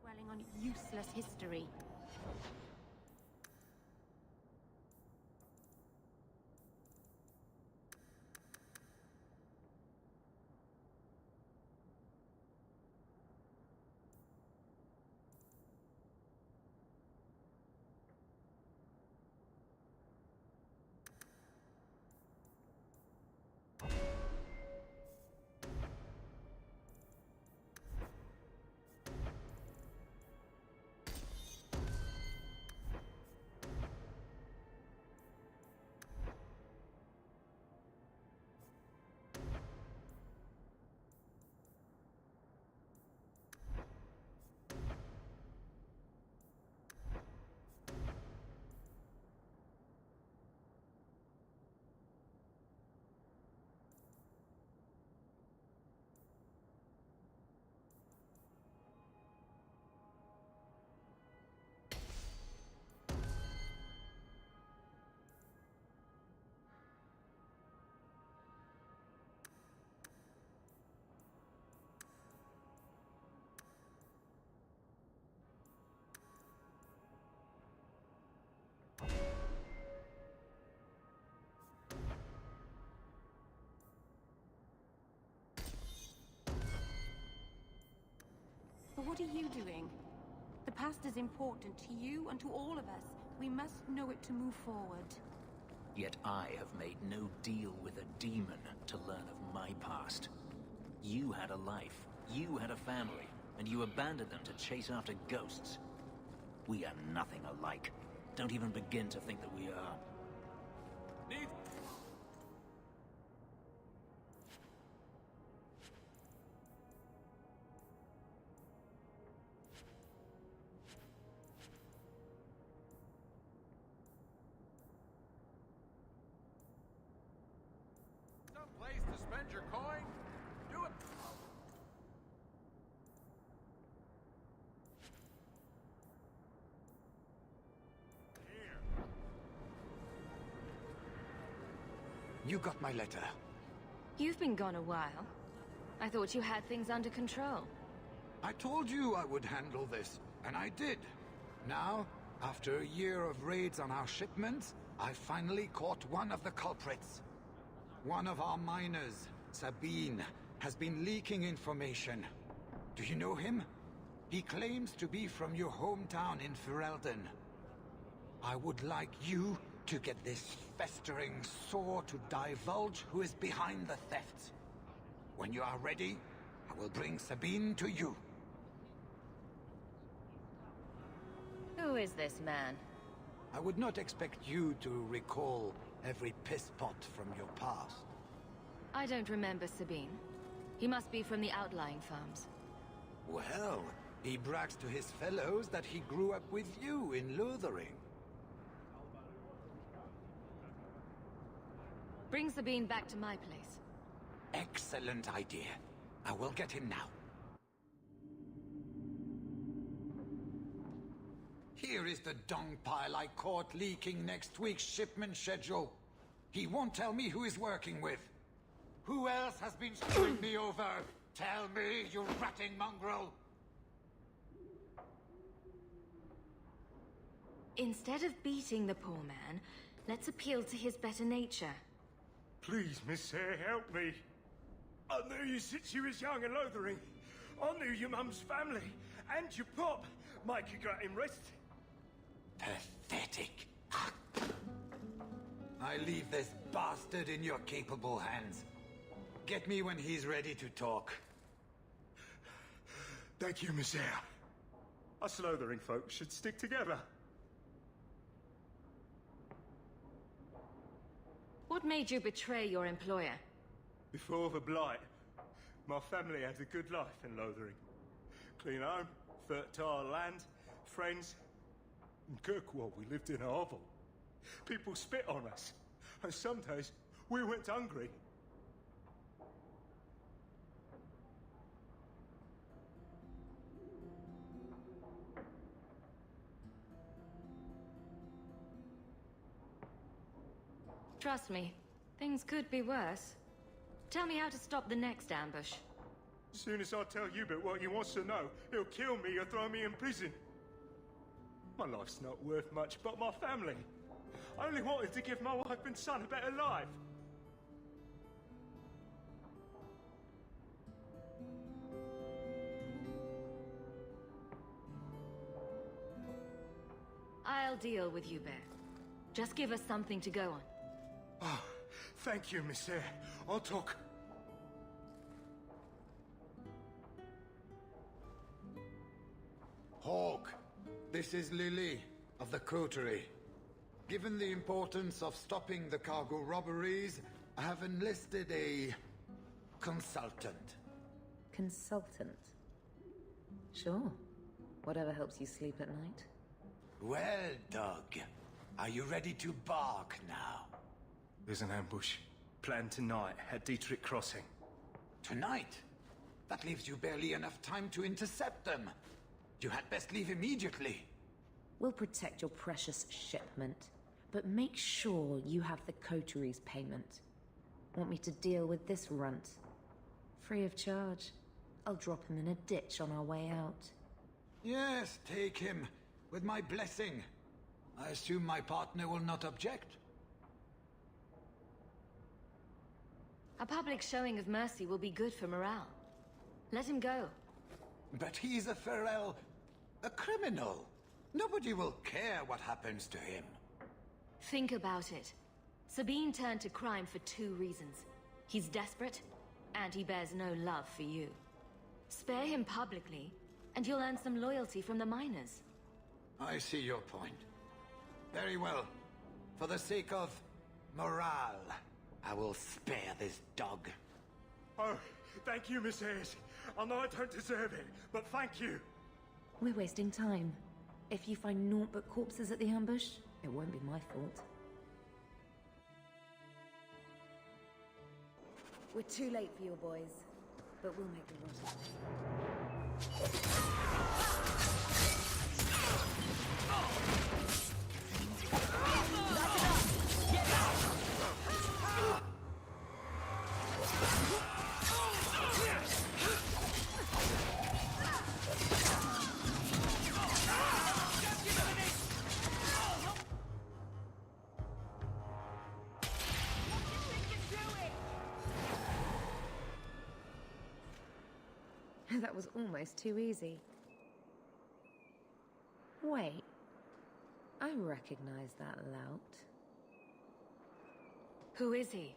dwelling on useless history. But what are you doing? The past is important to you and to all of us. We must know it to move forward. Yet I have made no deal with a demon to learn of my past. You had a life, you had a family, and you abandoned them to chase after ghosts. We are nothing alike. Don't even begin to think that we are. Place to spend your coin? Do it. You got my letter. You've been gone a while. I thought you had things under control. I told you I would handle this, and I did. Now, after a year of raids on our shipments, I finally caught one of the culprits. One of our miners, Sabine, has been leaking information. Do you know him? He claims to be from your hometown in Ferelden. I would like you to get this festering sore to divulge who is behind the thefts. When you are ready, I will bring Sabine to you. Who is this man? I would not expect you to recall every piss pot from your past. I don't remember Sabine. He must be from the outlying farms. Well, he brags to his fellows that he grew up with you in Lothering. Bring Sabine back to my place. Excellent idea. I will get him now. Here is the dung pile I caught leaking next week's shipment schedule. He won't tell me who he's working with. Who else has been screwing me over? Tell me, you ratting mongrel! Instead of beating the poor man, let's appeal to his better nature. Please, Miss Hare, help me. I knew you since you was young and Lothering. I knew your mum's family and your pop. Mike could got him rest. Pathetic. I leave this bastard in your capable hands. Get me when he's ready to talk. Thank you, Miss Hare. Us Lothering folks should stick together. What made you betray your employer? Before the Blight, my family had a good life in Lothering. Clean home, fertile land, friends. In Kirkwall, we lived in a hovel. People spit on us, and some days we went hungry. Trust me, things could be worse. Tell me how to stop the next ambush. As soon as I tell Hubert what he wants to know, he'll kill me or throw me in prison. My life's not worth much, but my family. I only wanted to give my wife and son a better life. I'll deal with Hubert. Just give us something to go on. Oh, thank you, Miss Hare. I'll talk. Hawk, this is Lily of the Coterie. Given the importance of stopping the cargo robberies, I have enlisted a consultant. Consultant? Sure. Whatever helps you sleep at night. Well, Doug, are you ready to bark now? There's an ambush planned tonight at Dietrich Crossing. Tonight? That leaves you barely enough time to intercept them. You had best leave immediately. We'll protect your precious shipment, but make sure you have the coterie's payment. Want me to deal with this runt? Free of charge. I'll drop him in a ditch on our way out. Yes, take him, with my blessing. I assume my partner will not object? A public showing of mercy will be good for morale. Let him go. But he's a Ferel, a criminal. Nobody will care what happens to him. Think about it. Sabine turned to crime for 2 reasons. He's desperate, and he bears no love for you. Spare him publicly, and you'll earn some loyalty from the miners. I see your point. Very well. For the sake of morale, I will spare this dog. Oh, thank you, Miss Ayres. I know I don't deserve it, but thank you. We're wasting time. If you find naught but corpses at the ambush, it won't be my fault. We're too late for your boys, but we'll make the run. That was almost too easy. Wait. I recognize that lout. Who is he?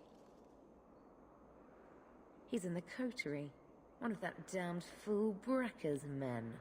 He's in the coterie. One of that damned fool Brekker's men.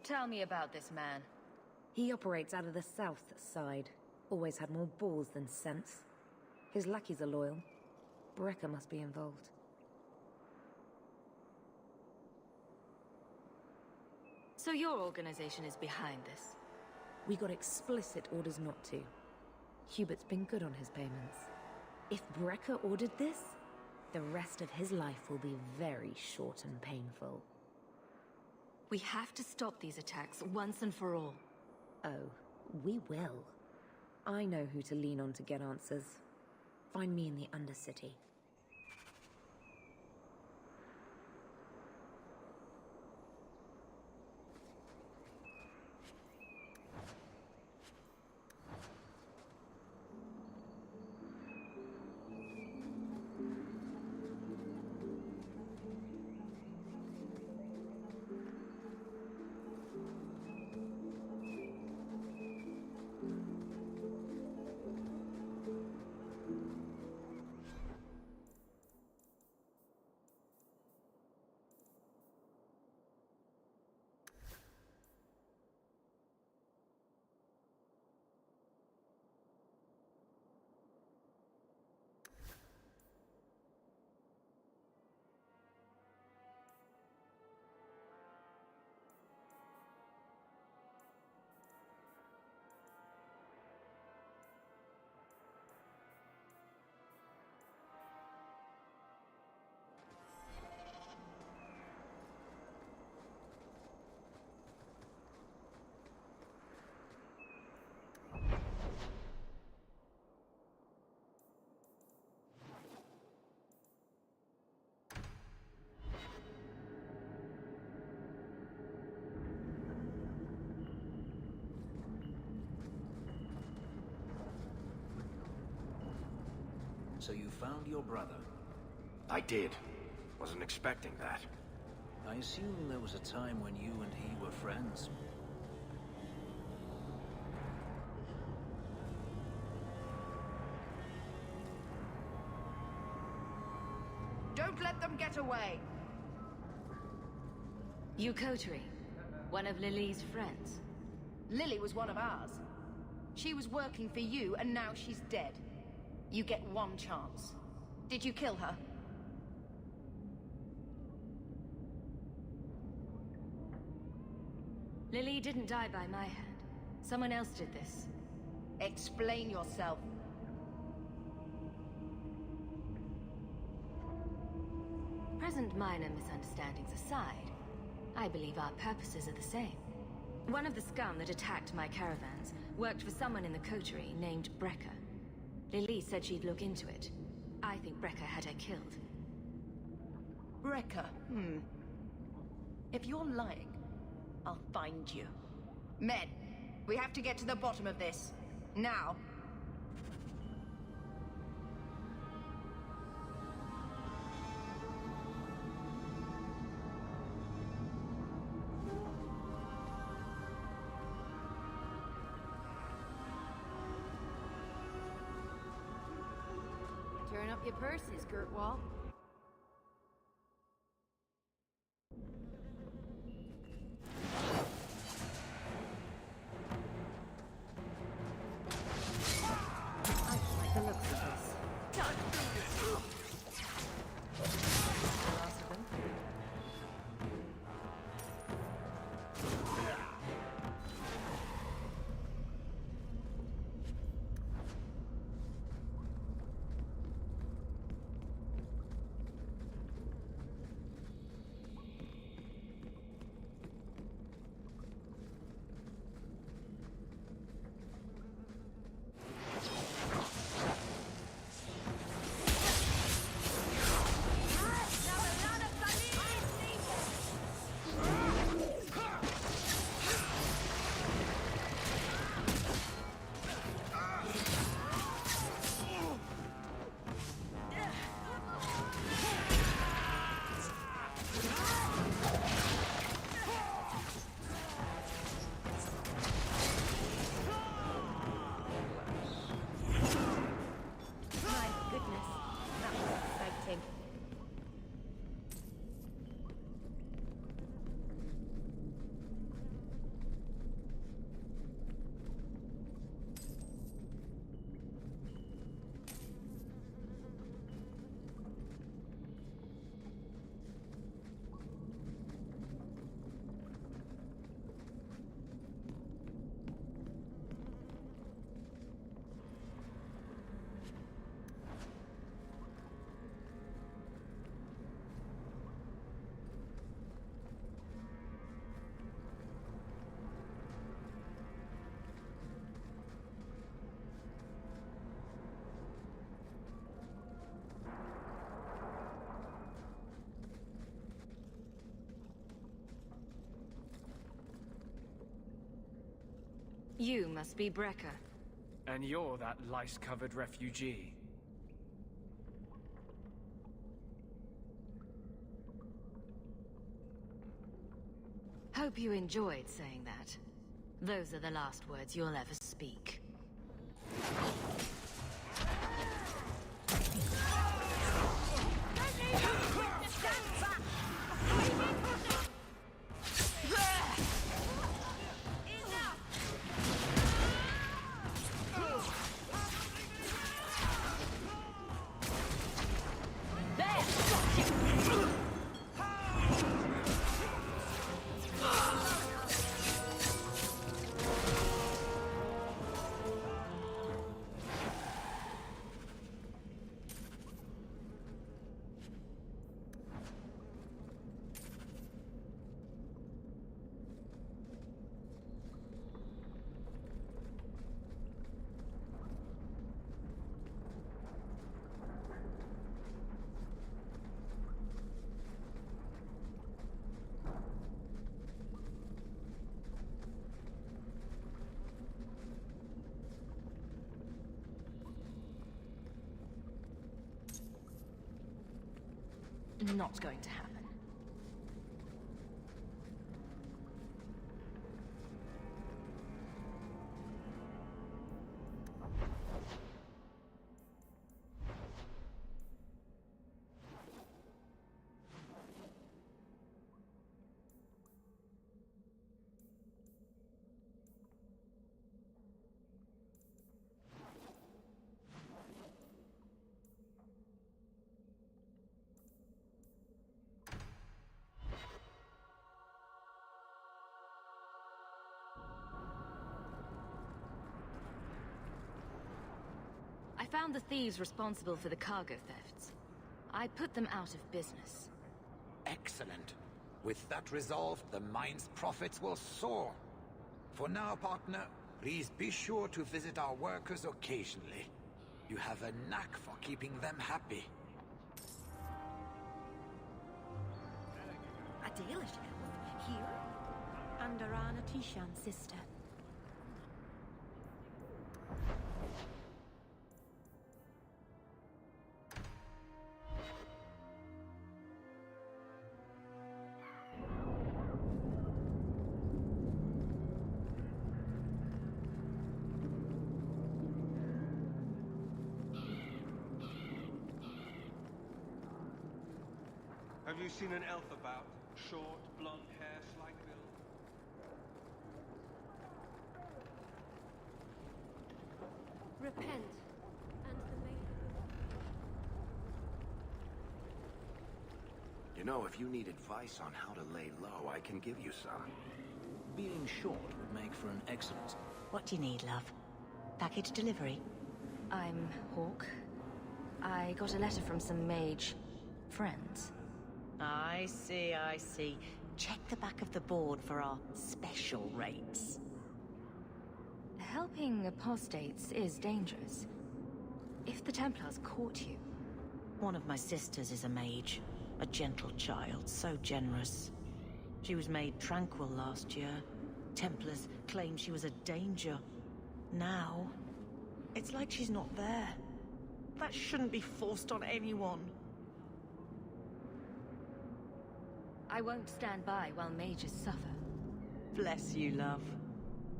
Tell me about this man. He operates out of the south side. Always had more balls than sense. His lackeys are loyal. Brecker must be involved. So your organization is behind this? We got explicit orders not to. Hubert's been good on his payments. If Brecker ordered this, the rest of his life will be very short and painful. We have to stop these attacks once and for all. Oh, we will. I know who to lean on to get answers. Find me in the Undercity. So you found your brother? I did. Wasn't expecting that. I assume there was a time when you and he were friends. Don't let them get away! You Coterie, one of Lily's friends. Lily was one of ours. She was working for you, and now she's dead. You get one chance. Did you kill her? Lily didn't die by my hand. Someone else did this. Explain yourself. Present minor misunderstandings aside, I believe our purposes are the same. One of the scum that attacked my caravans worked for someone in the coterie named Brecker. Lily said she'd look into it. I think Brecker had her killed. Brecker, If you're lying, I'll find you. Men, we have to get to the bottom of this. Now. Turn up your purses, Gertwall. You must be Brecker. And you're that lice-covered refugee. Hope you enjoyed saying that. Those are the last words you'll ever speak. Not going to happen. I found the thieves responsible for the cargo thefts. I put them out of business. Excellent. With that resolved, the mine's profits will soar. For now, partner, please be sure to visit our workers occasionally. You have a knack for keeping them happy. A Dalish elf here? And Arana Tishan's sister. Have you seen an elf about? Short, blonde hair, slight build? Repent, and the maiden. You know, if you need advice on how to lay low, I can give you some. Being short would make for an excellent... What do you need, love? Package delivery? I'm Hawk. I got a letter from some mage friends. I see, I see. Check the back of the board for our special rates. Helping apostates is dangerous. If the Templars caught you... One of my sisters is a mage. A gentle child, so generous. She was made tranquil last year. Templars claimed she was a danger. Now, it's like she's not there. That shouldn't be forced on anyone. I won't stand by while mages suffer. Bless you, love.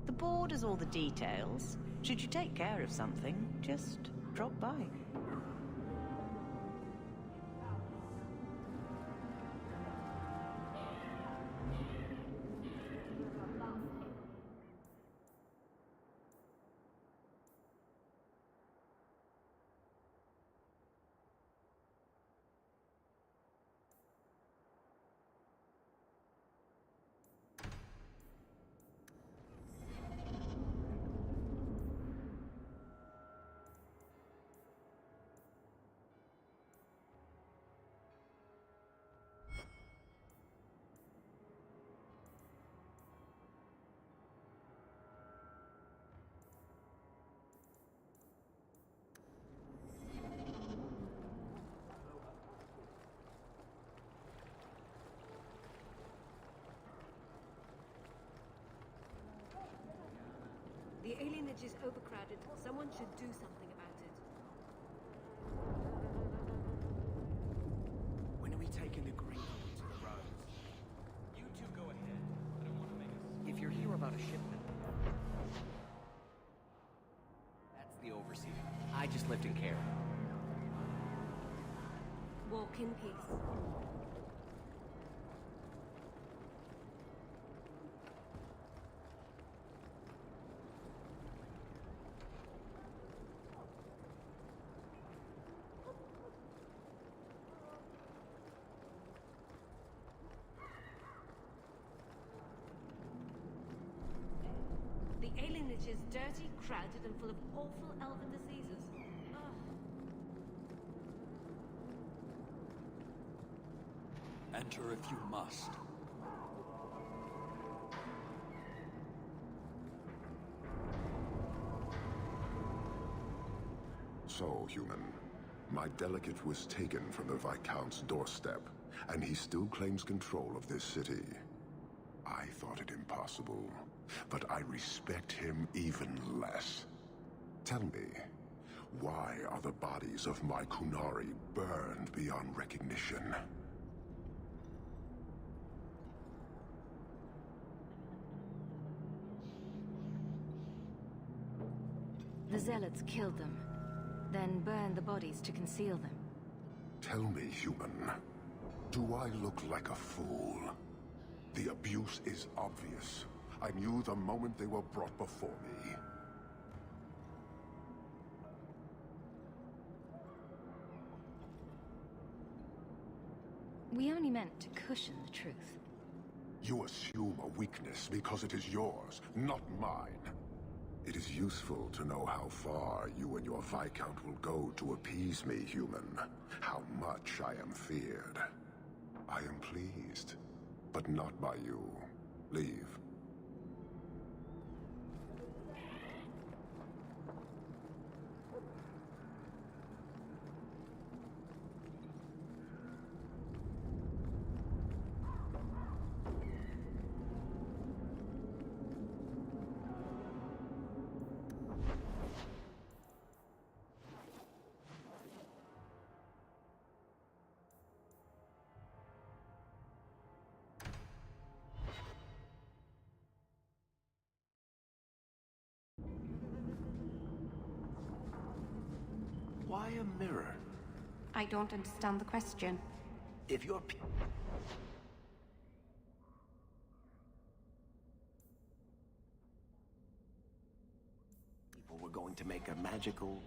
The board has all the details. Should you take care of something, just drop by. village is overcrowded. Someone should do something about it. When are we taking the green to the roads? You two go ahead. I don't want to make us... If you're here about a shipment... That's the overseer. I just lived in care. Walk in peace. The alienage is dirty, crowded, and full of awful elven diseases. Ugh. Enter if you must. So, human, my delegate was taken from the Viscount's doorstep, and he still claims control of this city. I thought it impossible, but I respect him even less. Tell me, why are the bodies of my Kunari burned beyond recognition? The Zealots killed them, then burned the bodies to conceal them. Tell me, human, do I look like a fool? The abuse is obvious. I knew the moment they were brought before me. We only meant to cushion the truth. You assume a weakness because it is yours, not mine. It is useful to know how far you and your Viscount will go to appease me, human. How much I am feared. I am pleased, but not by you. Leave. Why a mirror? I don't understand the question. If you're... people were going to make a magical...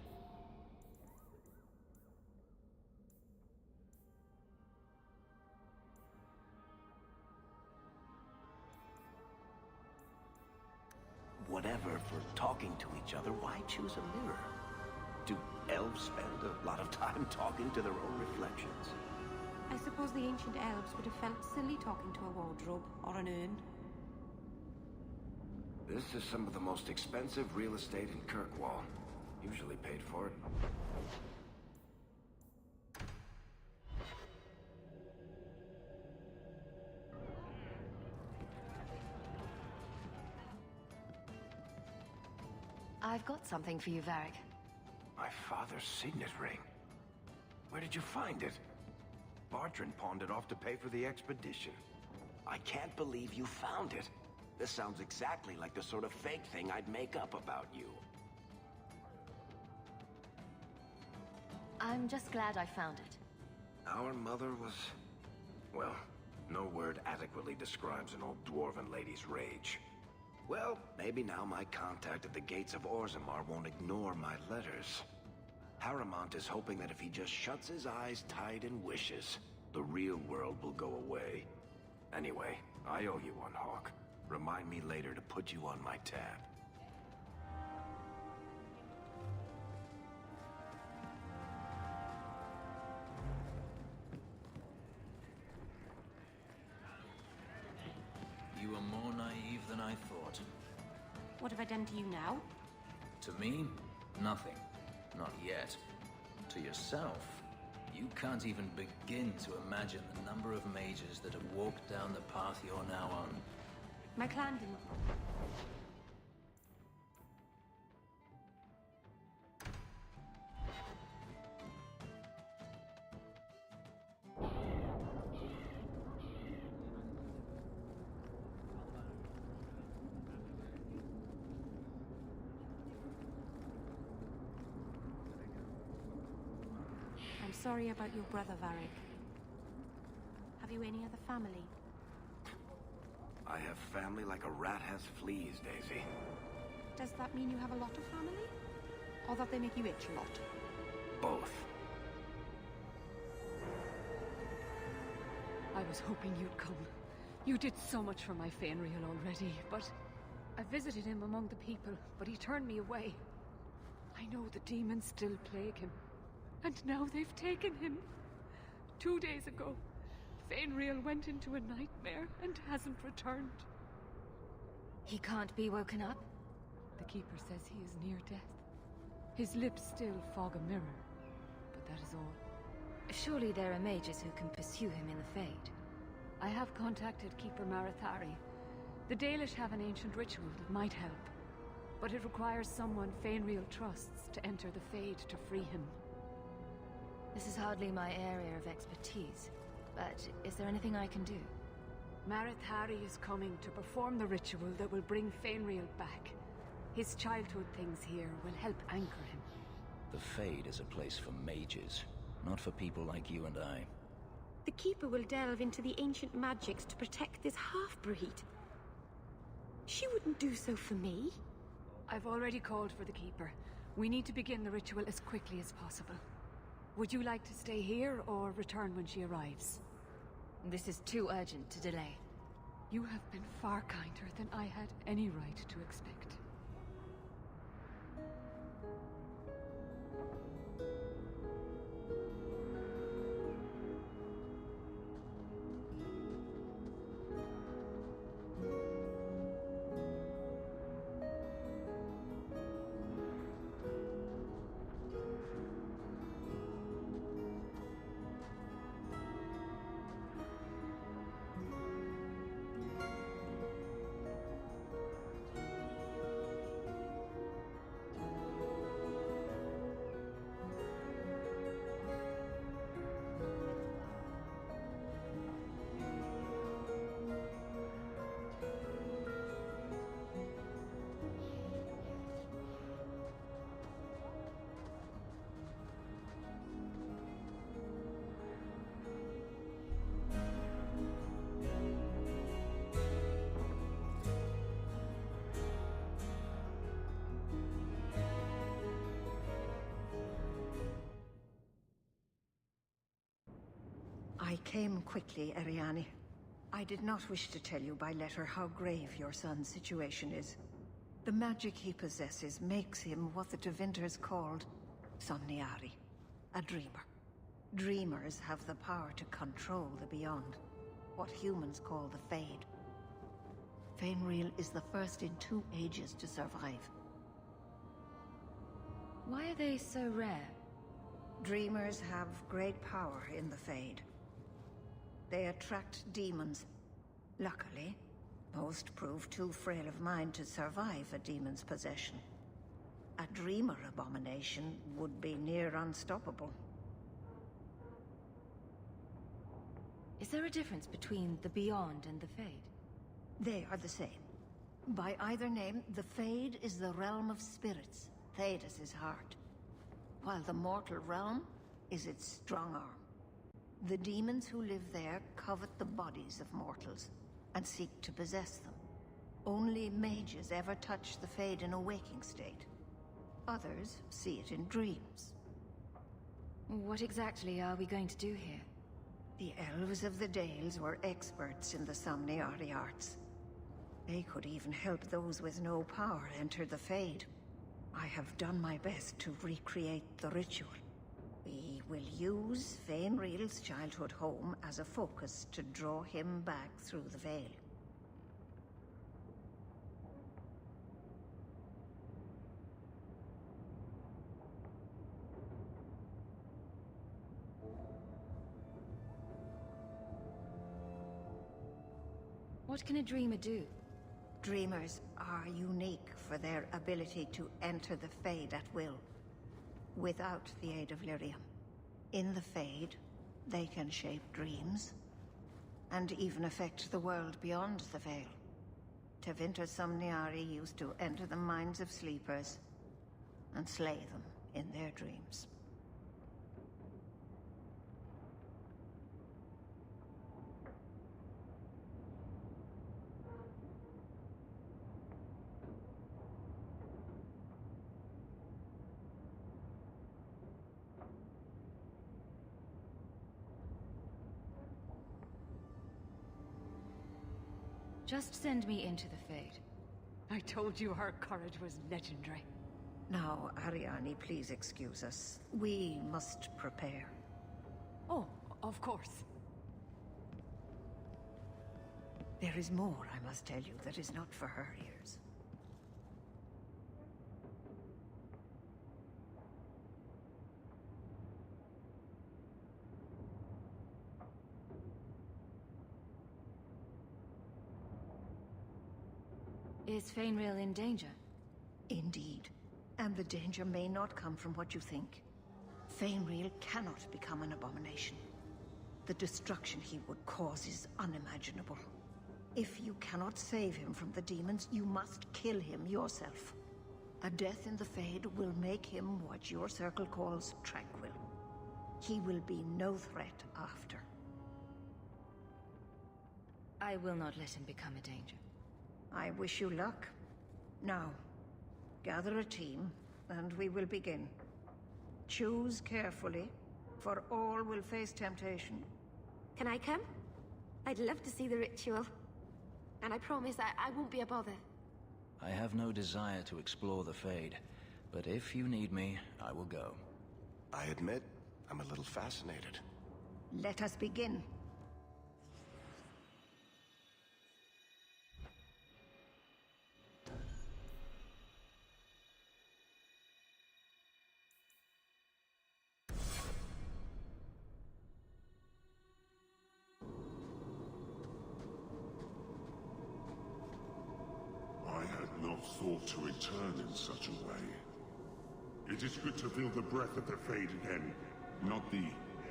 whatever for talking to each other, why choose a mirror? Do elves spend a lot of time talking to their own reflections? I suppose the ancient elves would have felt silly talking to a wardrobe or an urn. This is some of the most expensive real estate in Kirkwall. Usually paid for it. I've got something for you, Varric. My father's signet ring. Where did you find it? Bartrand pawned it off to pay for the expedition. I can't believe you found it. This sounds exactly like the sort of fake thing I'd make up about you. I'm just glad I found it. Our mother was... well, no word adequately describes an old dwarven lady's rage. Well, maybe now my contact at the gates of Orzammar won't ignore my letters. Paramount is hoping that if he just shuts his eyes tight and wishes, the real world will go away. Anyway, I owe you one, Hawk. Remind me later to put you on my tab. You are more naive than I thought. What have I done to you now? To me, nothing. Not yet. To yourself, you can't even begin to imagine the number of mages that have walked down the path you're now on. My clan didn't... I'm sorry about your brother, Varric. Have you any other family? I have family like a rat has fleas, Daisy. Does that mean you have a lot of family? Or that they make you itch a lot? Both. I was hoping you'd come. You did so much for my Fainreal already, but I visited him among the people, but he turned me away. I know the demons still plague him, and now they've taken him. 2 days ago, Fainreal went into a nightmare and hasn't returned. He can't be woken up? The Keeper says he is near death. His lips still fog a mirror, but that is all. Surely there are mages who can pursue him in the Fade. I have contacted Keeper Marathari. The Dalish have an ancient ritual that might help, but it requires someone Fainreal trusts to enter the Fade to free him. This is hardly my area of expertise, but is there anything I can do? Marathari is coming to perform the ritual that will bring Fainreal back. His childhood things here will help anchor him. The Fade is a place for mages, not for people like you and I. The Keeper will delve into the ancient magics to protect this half-breed. She wouldn't do so for me. I've already called for the Keeper. We need to begin the ritual as quickly as possible. Would you like to stay here or return when she arrives? This is too urgent to delay. You have been far kinder than I had any right to expect. I came quickly, Ariane. I did not wish to tell you by letter how grave your son's situation is. The magic he possesses makes him what the Devinters called Somniari, a dreamer. Dreamers have the power to control the beyond, what humans call the Fade. Fainreal is the first in 2 ages to survive. Why are they so rare? Dreamers have great power in the Fade. They attract demons. Luckily, most prove too frail of mind to survive a demon's possession. A dreamer abomination would be near unstoppable. Is there a difference between the Beyond and the Fade? They are the same. By either name, the Fade is the realm of spirits, Thedas' heart, while the mortal realm is its strong arm. The demons who live there covet the bodies of mortals and seek to possess them. Only mages ever touch the Fade in a waking state. Others see it in dreams. What exactly are we going to do here? The elves of the Dales were experts in the Somniari arts. They could even help those with no power enter the Fade. I have done my best to recreate the ritual. We will use Fainreal's childhood home as a focus to draw him back through the veil. What can a dreamer do? Dreamers are unique for their ability to enter the Fade at will, without the aid of lyrium. In the Fade, they can shape dreams, and even affect the world beyond the veil. Tevinter Somniari used to enter the minds of sleepers and slay them in their dreams. Just send me into the Fade. I told you her courage was legendary. Now, Ariane, please excuse us. We must prepare. Oh, of course. There is more, I must tell you, that is not for her ears. Is Fainrail in danger? Indeed. And the danger may not come from what you think. Fainrail cannot become an abomination. The destruction he would cause is unimaginable. If you cannot save him from the demons, you must kill him yourself. A death in the Fade will make him what your circle calls tranquil. He will be no threat after. I will not let him become a danger. I wish you luck. Now, gather a team, and we will begin. Choose carefully, for all will face temptation. Can I come? I'd love to see the ritual. And I promise I won't be a bother. I have no desire to explore the Fade, but if you need me, I will go. I admit, I'm a little fascinated. Let us begin. Thought to return in such a way. It is good to feel the breath of the Fade again, not the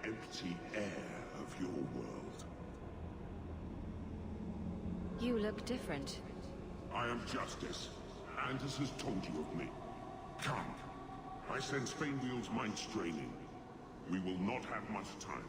empty air of your world. You look different. I am Justice. Anders has told you of me. Come. I sense Fainwheel's mind straining. We will not have much time.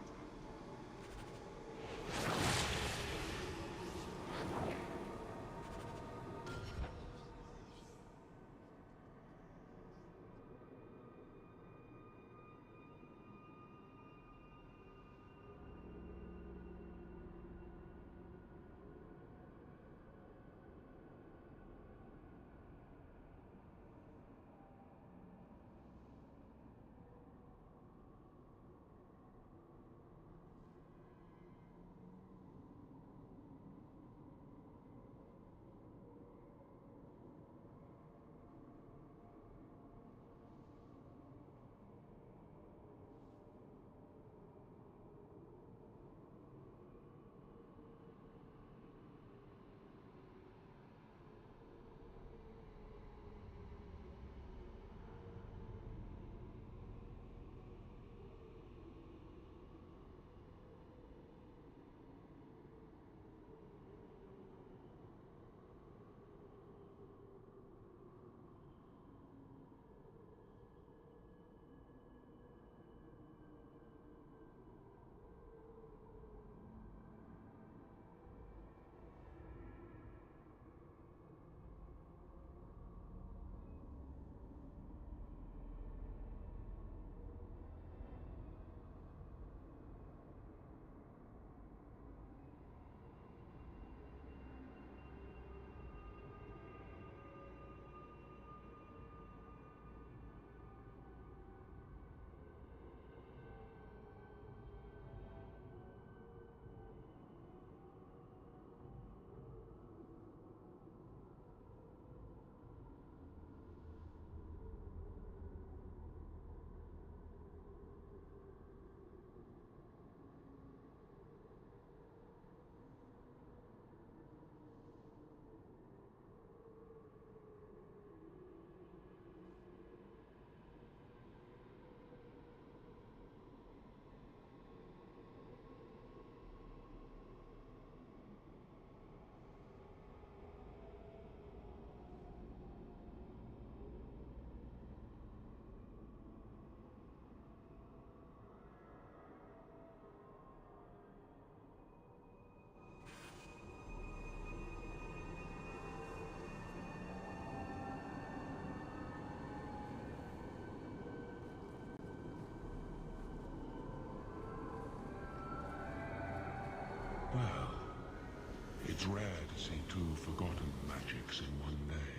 It's rare to see two forgotten magics in one day.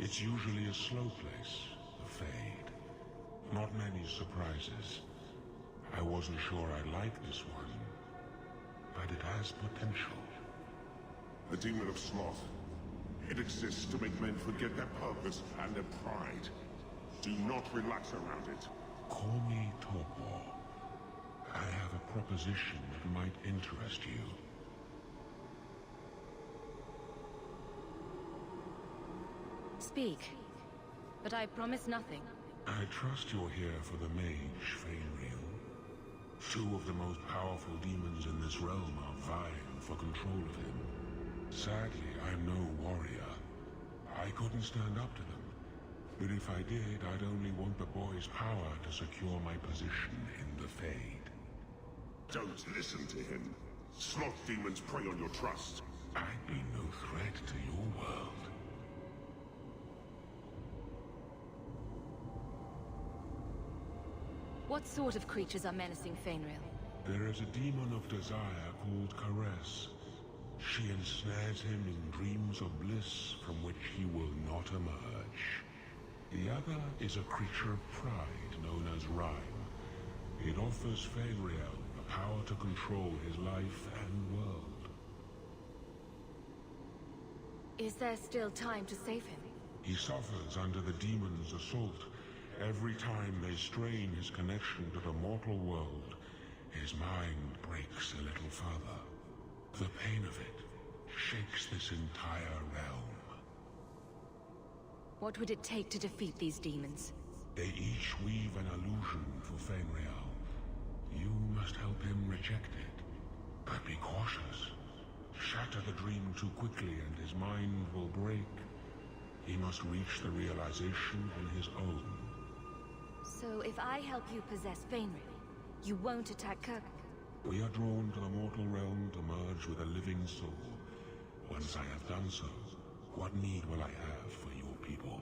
It's usually a slow place, the Fade. Not many surprises. I wasn't sure I liked this one, but it has potential. The demon of sloth. It exists to make men forget their purpose and their pride. Do not relax around it. Call me Torpor. I have a proposition that might interest you. Speak, but I promise nothing. I trust you're here for the mage, Fainriel. Two of the most powerful demons in this realm are vying for control of him. Sadly, I'm no warrior. I couldn't stand up to them. But if I did, I'd only want the boy's power to secure my position in the Fade. Don't listen to him. Sloth demons prey on your trust. I'd be no threat to your world. What sort of creatures are menacing Fainriel? There is a demon of desire called Caress. She ensnares him in dreams of bliss from which he will not emerge. The other is a creature of pride known as Rhyme. It offers Fainriel the power to control his life and world. Is there still time to save him? He suffers under the demon's assault. Every time they strain his connection to the mortal world, his mind breaks a little further. The pain of it shakes this entire realm. What would it take to defeat these demons? They each weave an illusion for Fainriel. You must help him reject it. But be cautious. Shatter the dream too quickly and his mind will break. He must reach the realization on his own. So if I help you possess Fainriel, you won't attack Kirk? We are drawn to the mortal realm to merge with a living soul. Once I have done so, what need will I have for your people?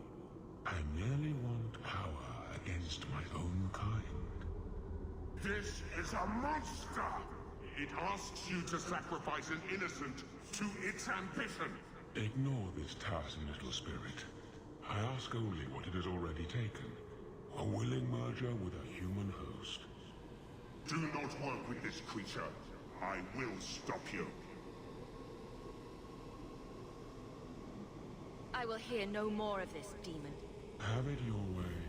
I merely want power against my own kind. This is a monster! It asks you to sacrifice an innocent to its ambition. Ignore this tiresome little spirit. I ask only what it has already taken. A willing merger with a human host. Do not work with this creature. I will stop you. I will hear no more of this demon. Have it your way.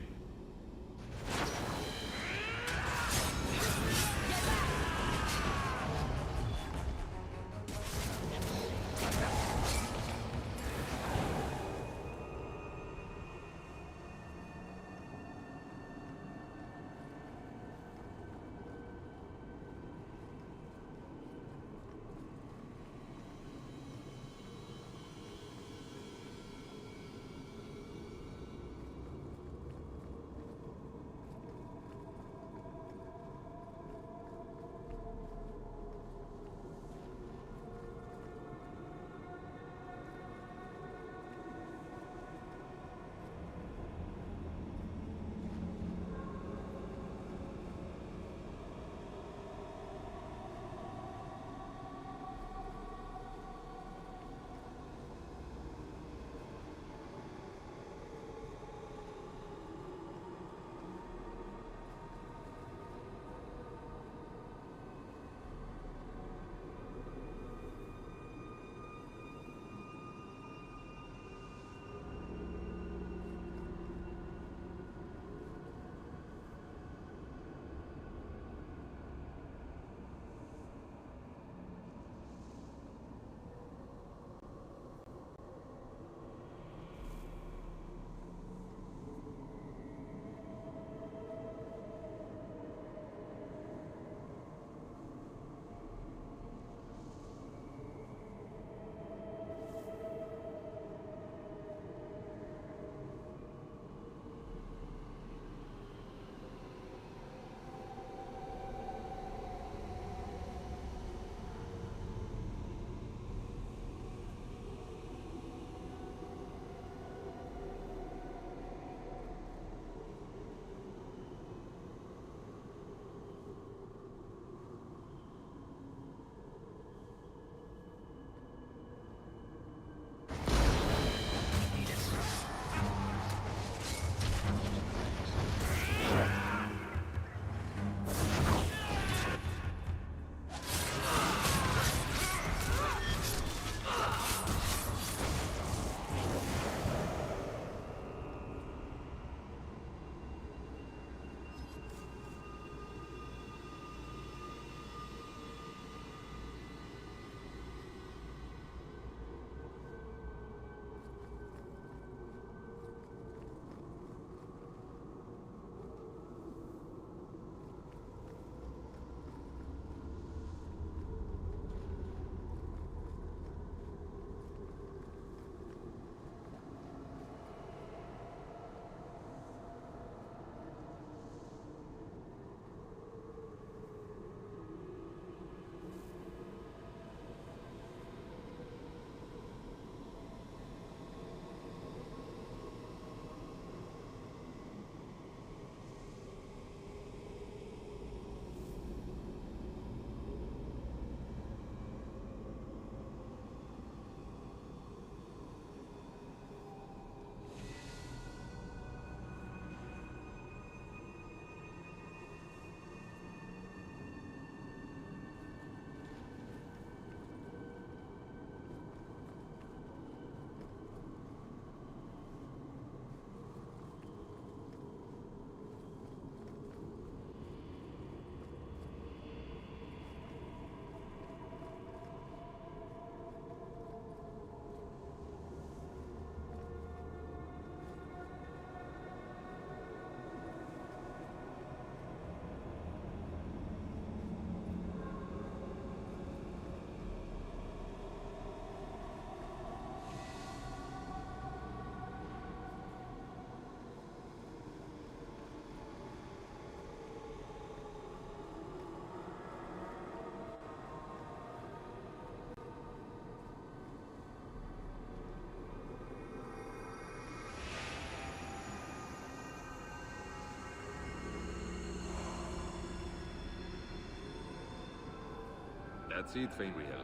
That's it, Fenriel.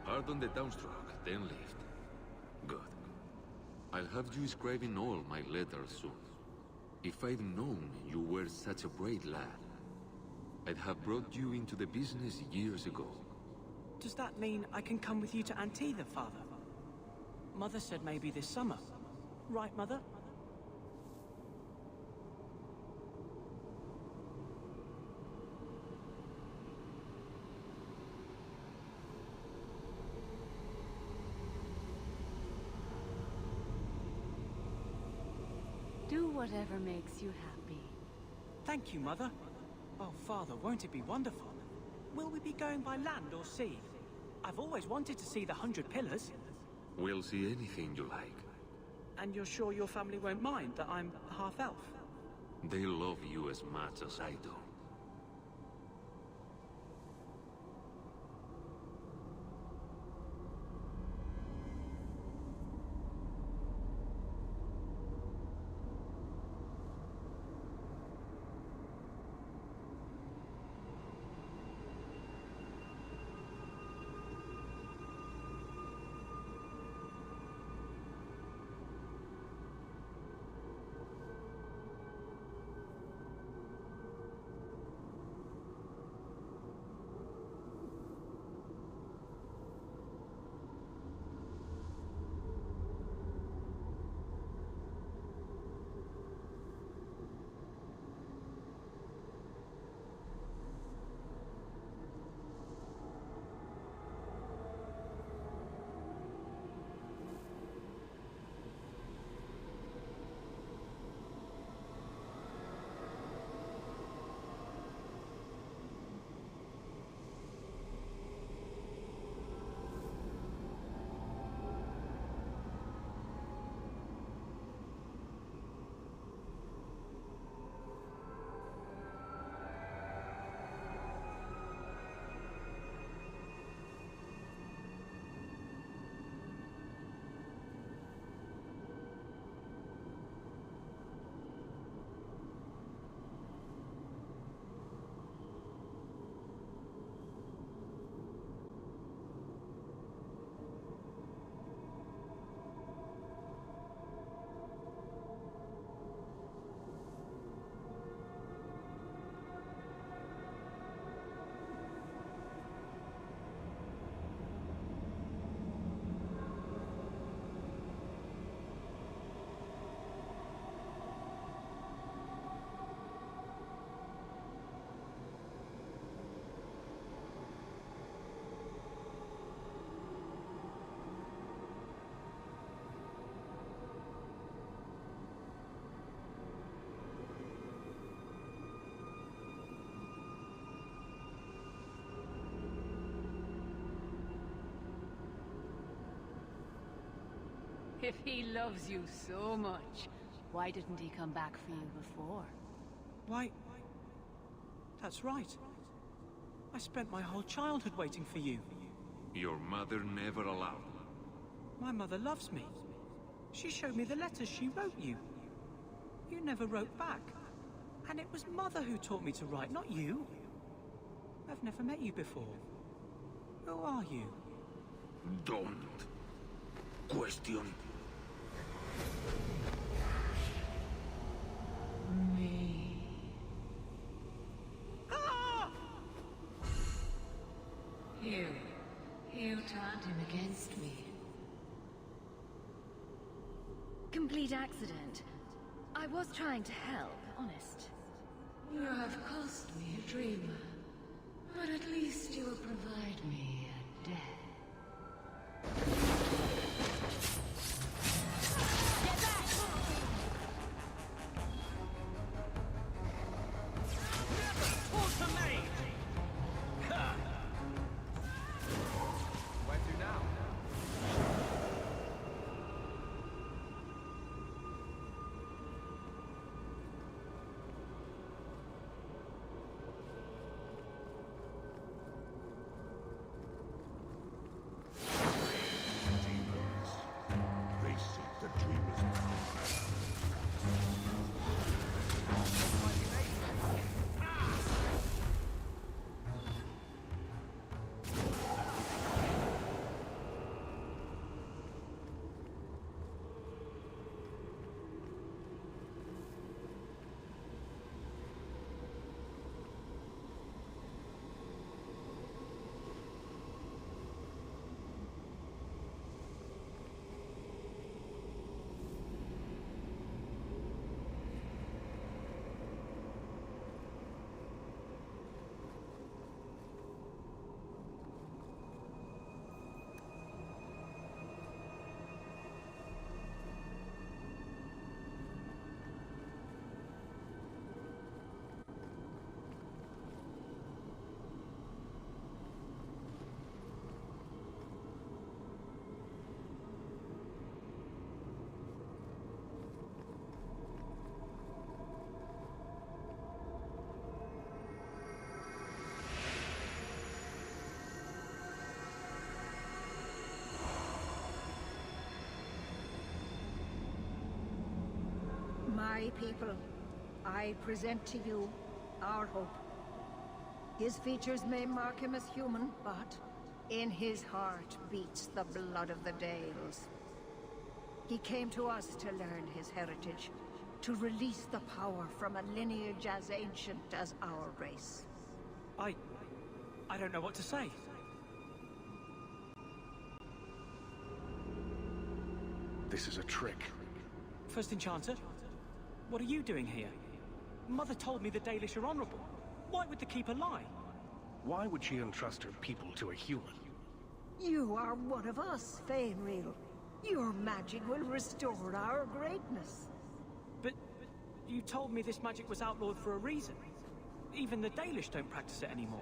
Hard on the downstroke, then lift. Good. I'll have you scribing all my letters soon. If I'd known you were such a brave lad, I'd have brought you into the business years ago. Does that mean I can come with you to Antitha, Father? Mother said maybe this summer. Right, Mother? Do whatever makes you happy. Thank you, Mother. Oh, Father, won't it be wonderful? Will we be going by land or sea? I've always wanted to see the 100 Pillars. We'll see anything you like. And you're sure your family won't mind that I'm half-elf? They love you as much as I do. If he loves you so much, why didn't he come back for you before? Why, that's right. I spent my whole childhood waiting for you. Your mother never allowed. My mother loves me. She showed me the letters she wrote you. You never wrote back. And it was Mother who taught me to write, not you. I've never met you before. Who are you? Don't question me. Ah! You turned him against me. Complete accident. I was trying to help, honest. You have cost me a dreamer, but at least you will provide me a death. My people, I present to you our hope. His features may mark him as human, but in his heart beats the blood of the Dales. He came to us to learn his heritage, to release the power from a lineage as ancient as our race. I don't know what to say. This is a trick. First Enchanter, what are you doing here? Mother told me the Dalish are honorable. Why would the Keeper lie? Why would she entrust her people to a human? You are one of us, Fainreal. Your magic will restore our greatness. But you told me this magic was outlawed for a reason. Even the Dalish don't practice it anymore.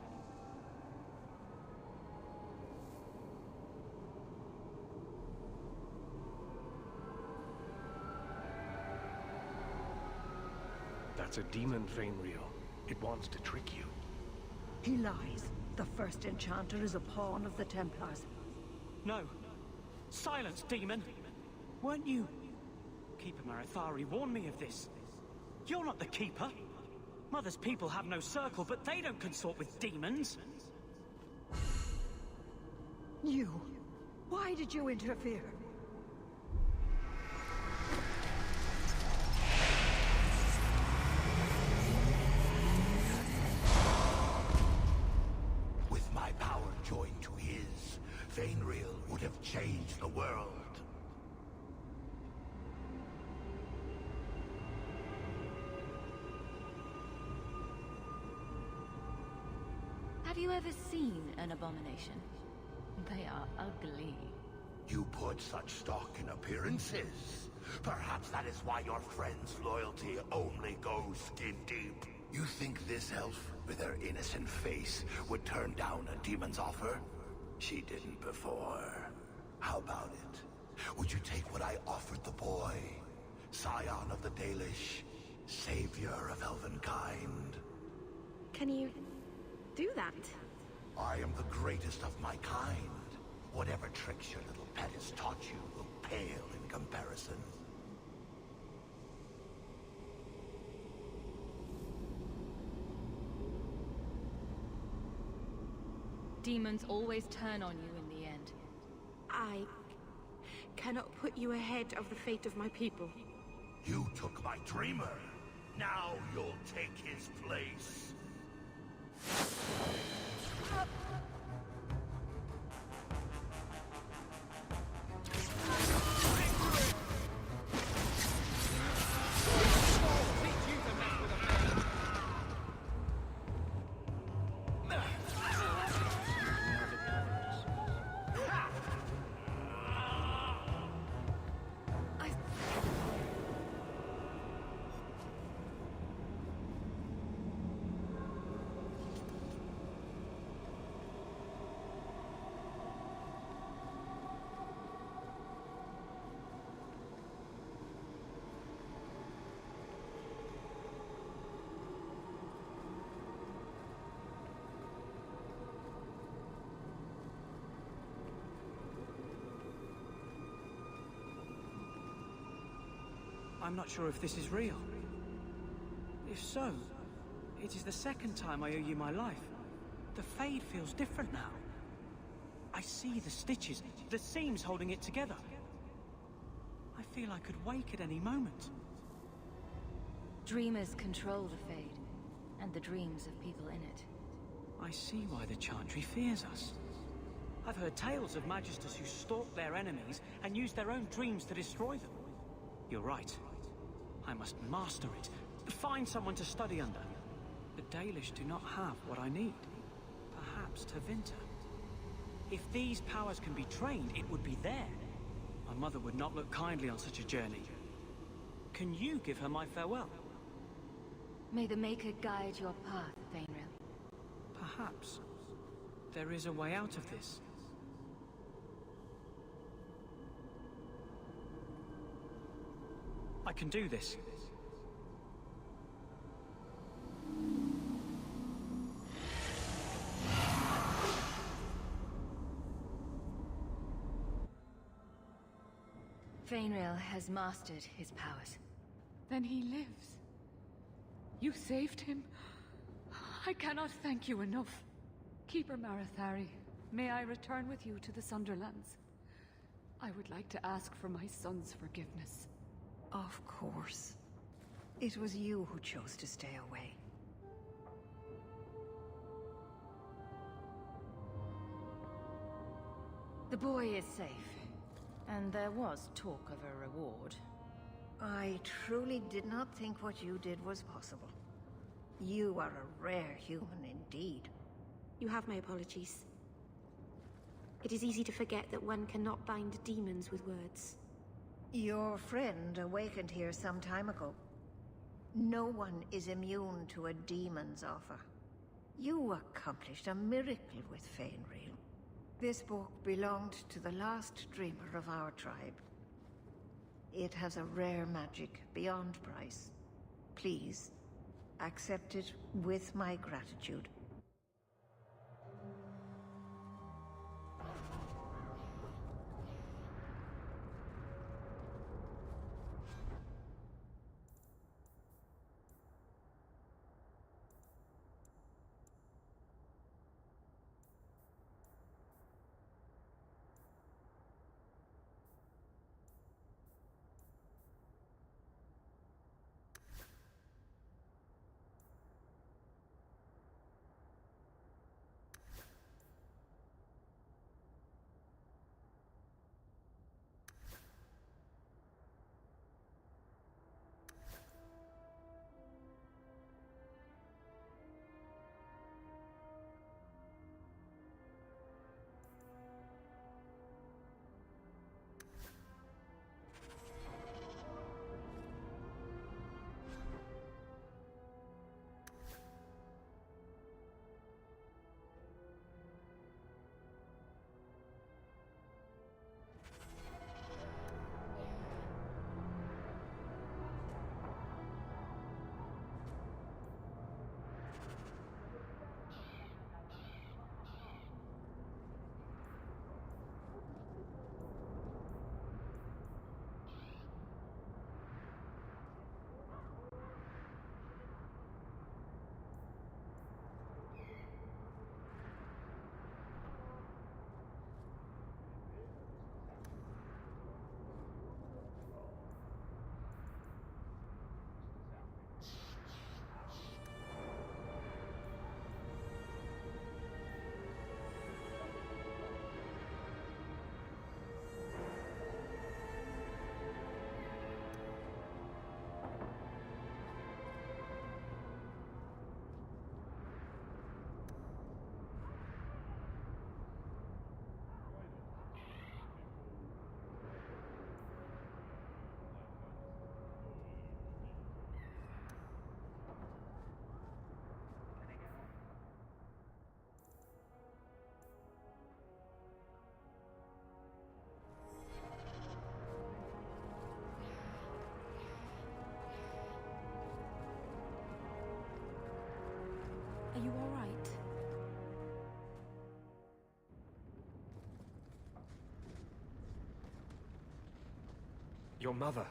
That's a demon, Fainreal. It wants to trick you. He lies. The first Enchanter is a pawn of the Templars. No. Silence, demon! Weren't you? Keeper Marathari warned me of this. You're not the Keeper. Mother's people have no circle, but they don't consort with demons. You. Why did you interfere? With my power joined to his, Fainreal would have changed the world. Have you ever seen an abomination? They are ugly. You put such stock in appearances. Perhaps that is why your friend's loyalty only goes skin deep. You think this elf, with her innocent face, would turn down a demon's offer? She didn't before. How about it? Would you take what I offered the boy? Scion of the Dalish, savior of elvenkind. Can you do that? I am the greatest of my kind. Whatever tricks your little pet has taught you will pale in comparison. Demons always turn on you in the end. I cannot put you ahead of the fate of my people. You took my dreamer. Now you'll take his place. I'm not sure if this is real. If so, it is the second time I owe you my life. The Fade feels different now. I see the stitches, the seams holding it together. I feel I could wake at any moment. Dreamers control the Fade, and the dreams of people in it. I see why the Chantry fears us. I've heard tales of Magisters who stalk their enemies and use their own dreams to destroy them. You're right. I must master it. Find someone to study under. The Dalish do not have what I need. Perhaps Tevinter. If these powers can be trained, it would be there. My mother would not look kindly on such a journey. Can you give her my farewell? May the Maker guide your path, Fainreal. Perhaps. There is a way out of this. I can do this. Fainreal has mastered his powers. Then he lives. You saved him. I cannot thank you enough. Keeper Marathari, may I return with you to the Sunderlands? I would like to ask for my son's forgiveness. Of course. It was you who chose to stay away. The boy is safe. And there was talk of a reward. I truly did not think what you did was possible. You are a rare human indeed. You have my apologies. It is easy to forget that one cannot bind demons with words. Your friend awakened here some time ago. No one is immune to a demon's offer. You accomplished a miracle with Fainreal. This book belonged to the last dreamer of our tribe. It has a rare magic beyond price. Please, accept it with my gratitude. Are you all right? Your mother.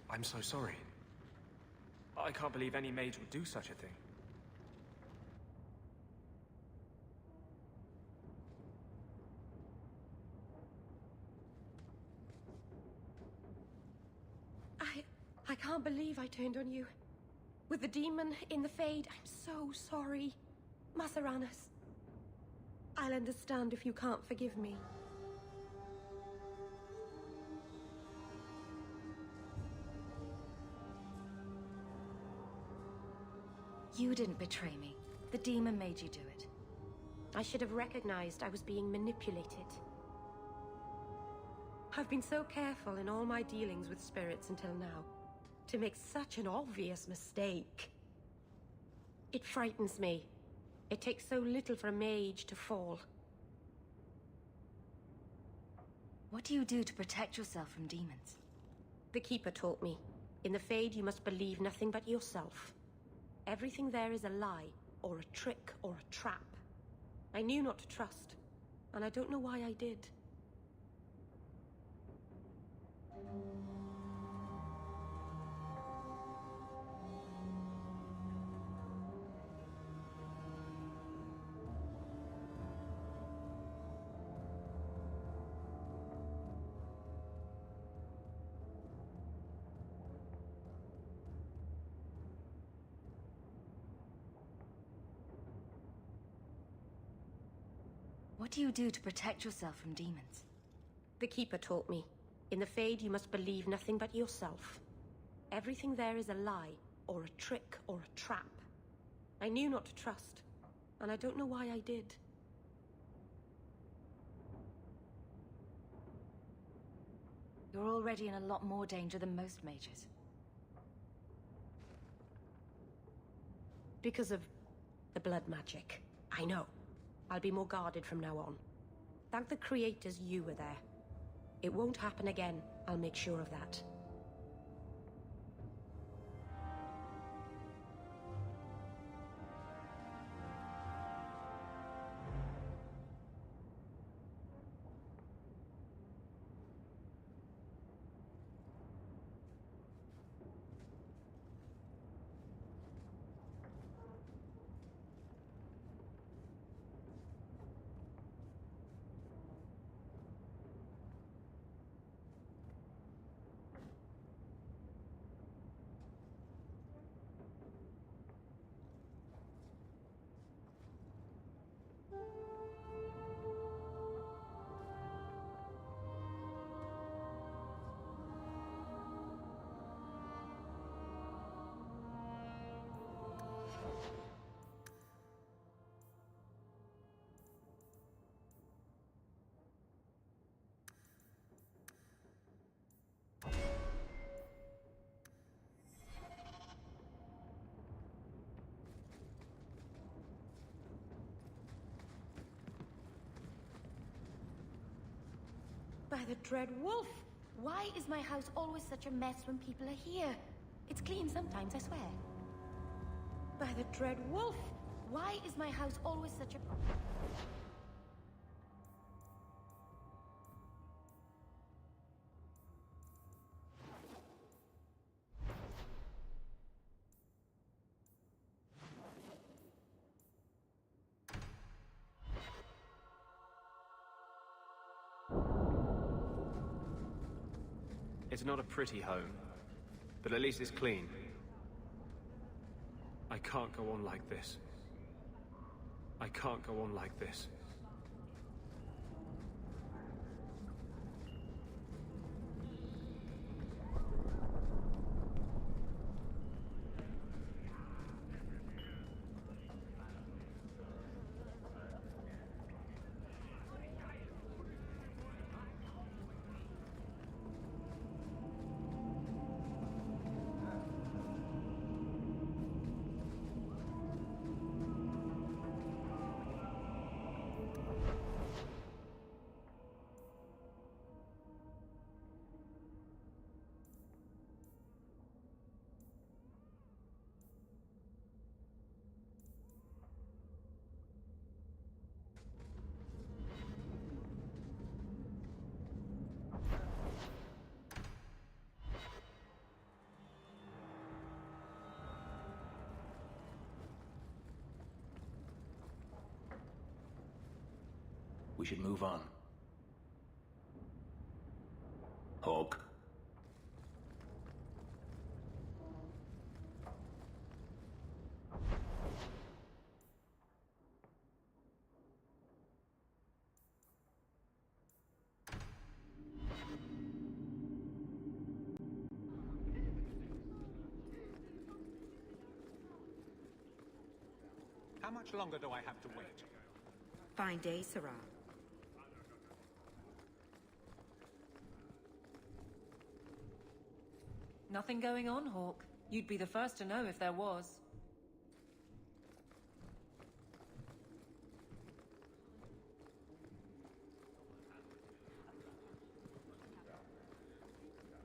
I'm so sorry. I can't believe any mage would do such a thing. I can't believe I turned on you. With the demon in the Fade, I'm so sorry. Masaranas. I'll understand if you can't forgive me. You didn't betray me. The demon made you do it. I should have recognized I was being manipulated. I've been so careful in all my dealings with spirits until now. To make such an obvious mistake. It frightens me. It takes so little for a mage to fall. What do you do to protect yourself from demons? The Keeper taught me. In the Fade, you must believe nothing but yourself. Everything there is a lie, or a trick, or a trap. I knew not to trust, and I don't know why I did. What do you do to protect yourself from demons? The Keeper taught me. In the Fade, you must believe nothing but yourself. Everything there is a lie, or a trick, or a trap. I knew not to trust, and I don't know why I did. You're already in a lot more danger than most mages. Because of the blood magic. I know. I'll be more guarded from now on. Thank the creators you were there. It won't happen again. I'll make sure of that. By the dread wolf! Why is my house always such a mess when people are here? It's clean sometimes, I swear. By the dread wolf! Why is my house always such a... It's not a pretty home, but at least it's clean. I can't go on like this. I can't go on like this. We should move on. Hawk. How much longer do I have to wait? Fine day, Sarah. Nothing going on, Hawk. You'd be the first to know if there was.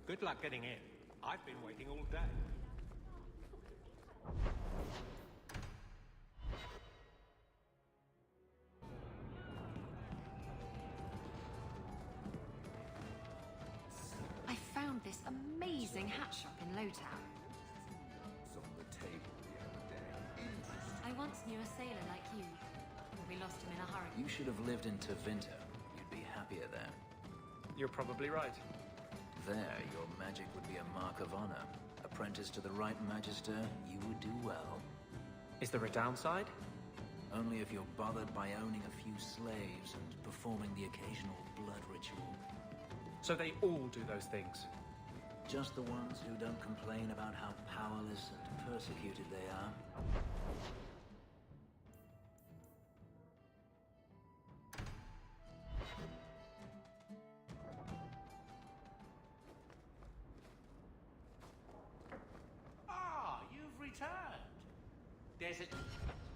Good luck getting in. I've been waiting all day. I found this amazing hat shop in Lowtown. I once knew a sailor like you. We lost him in a hurricane. You should have lived in Tevinter. You'd be happier there. You're probably right. There, your magic would be a mark of honor. Apprentice to the right magister, you would do well. Is there a downside? Only if you're bothered by owning a few slaves and performing the occasional blood ritual. So they all do those things? Just the ones who don't complain about how powerless and persecuted they are. Ah, you've returned. There's a...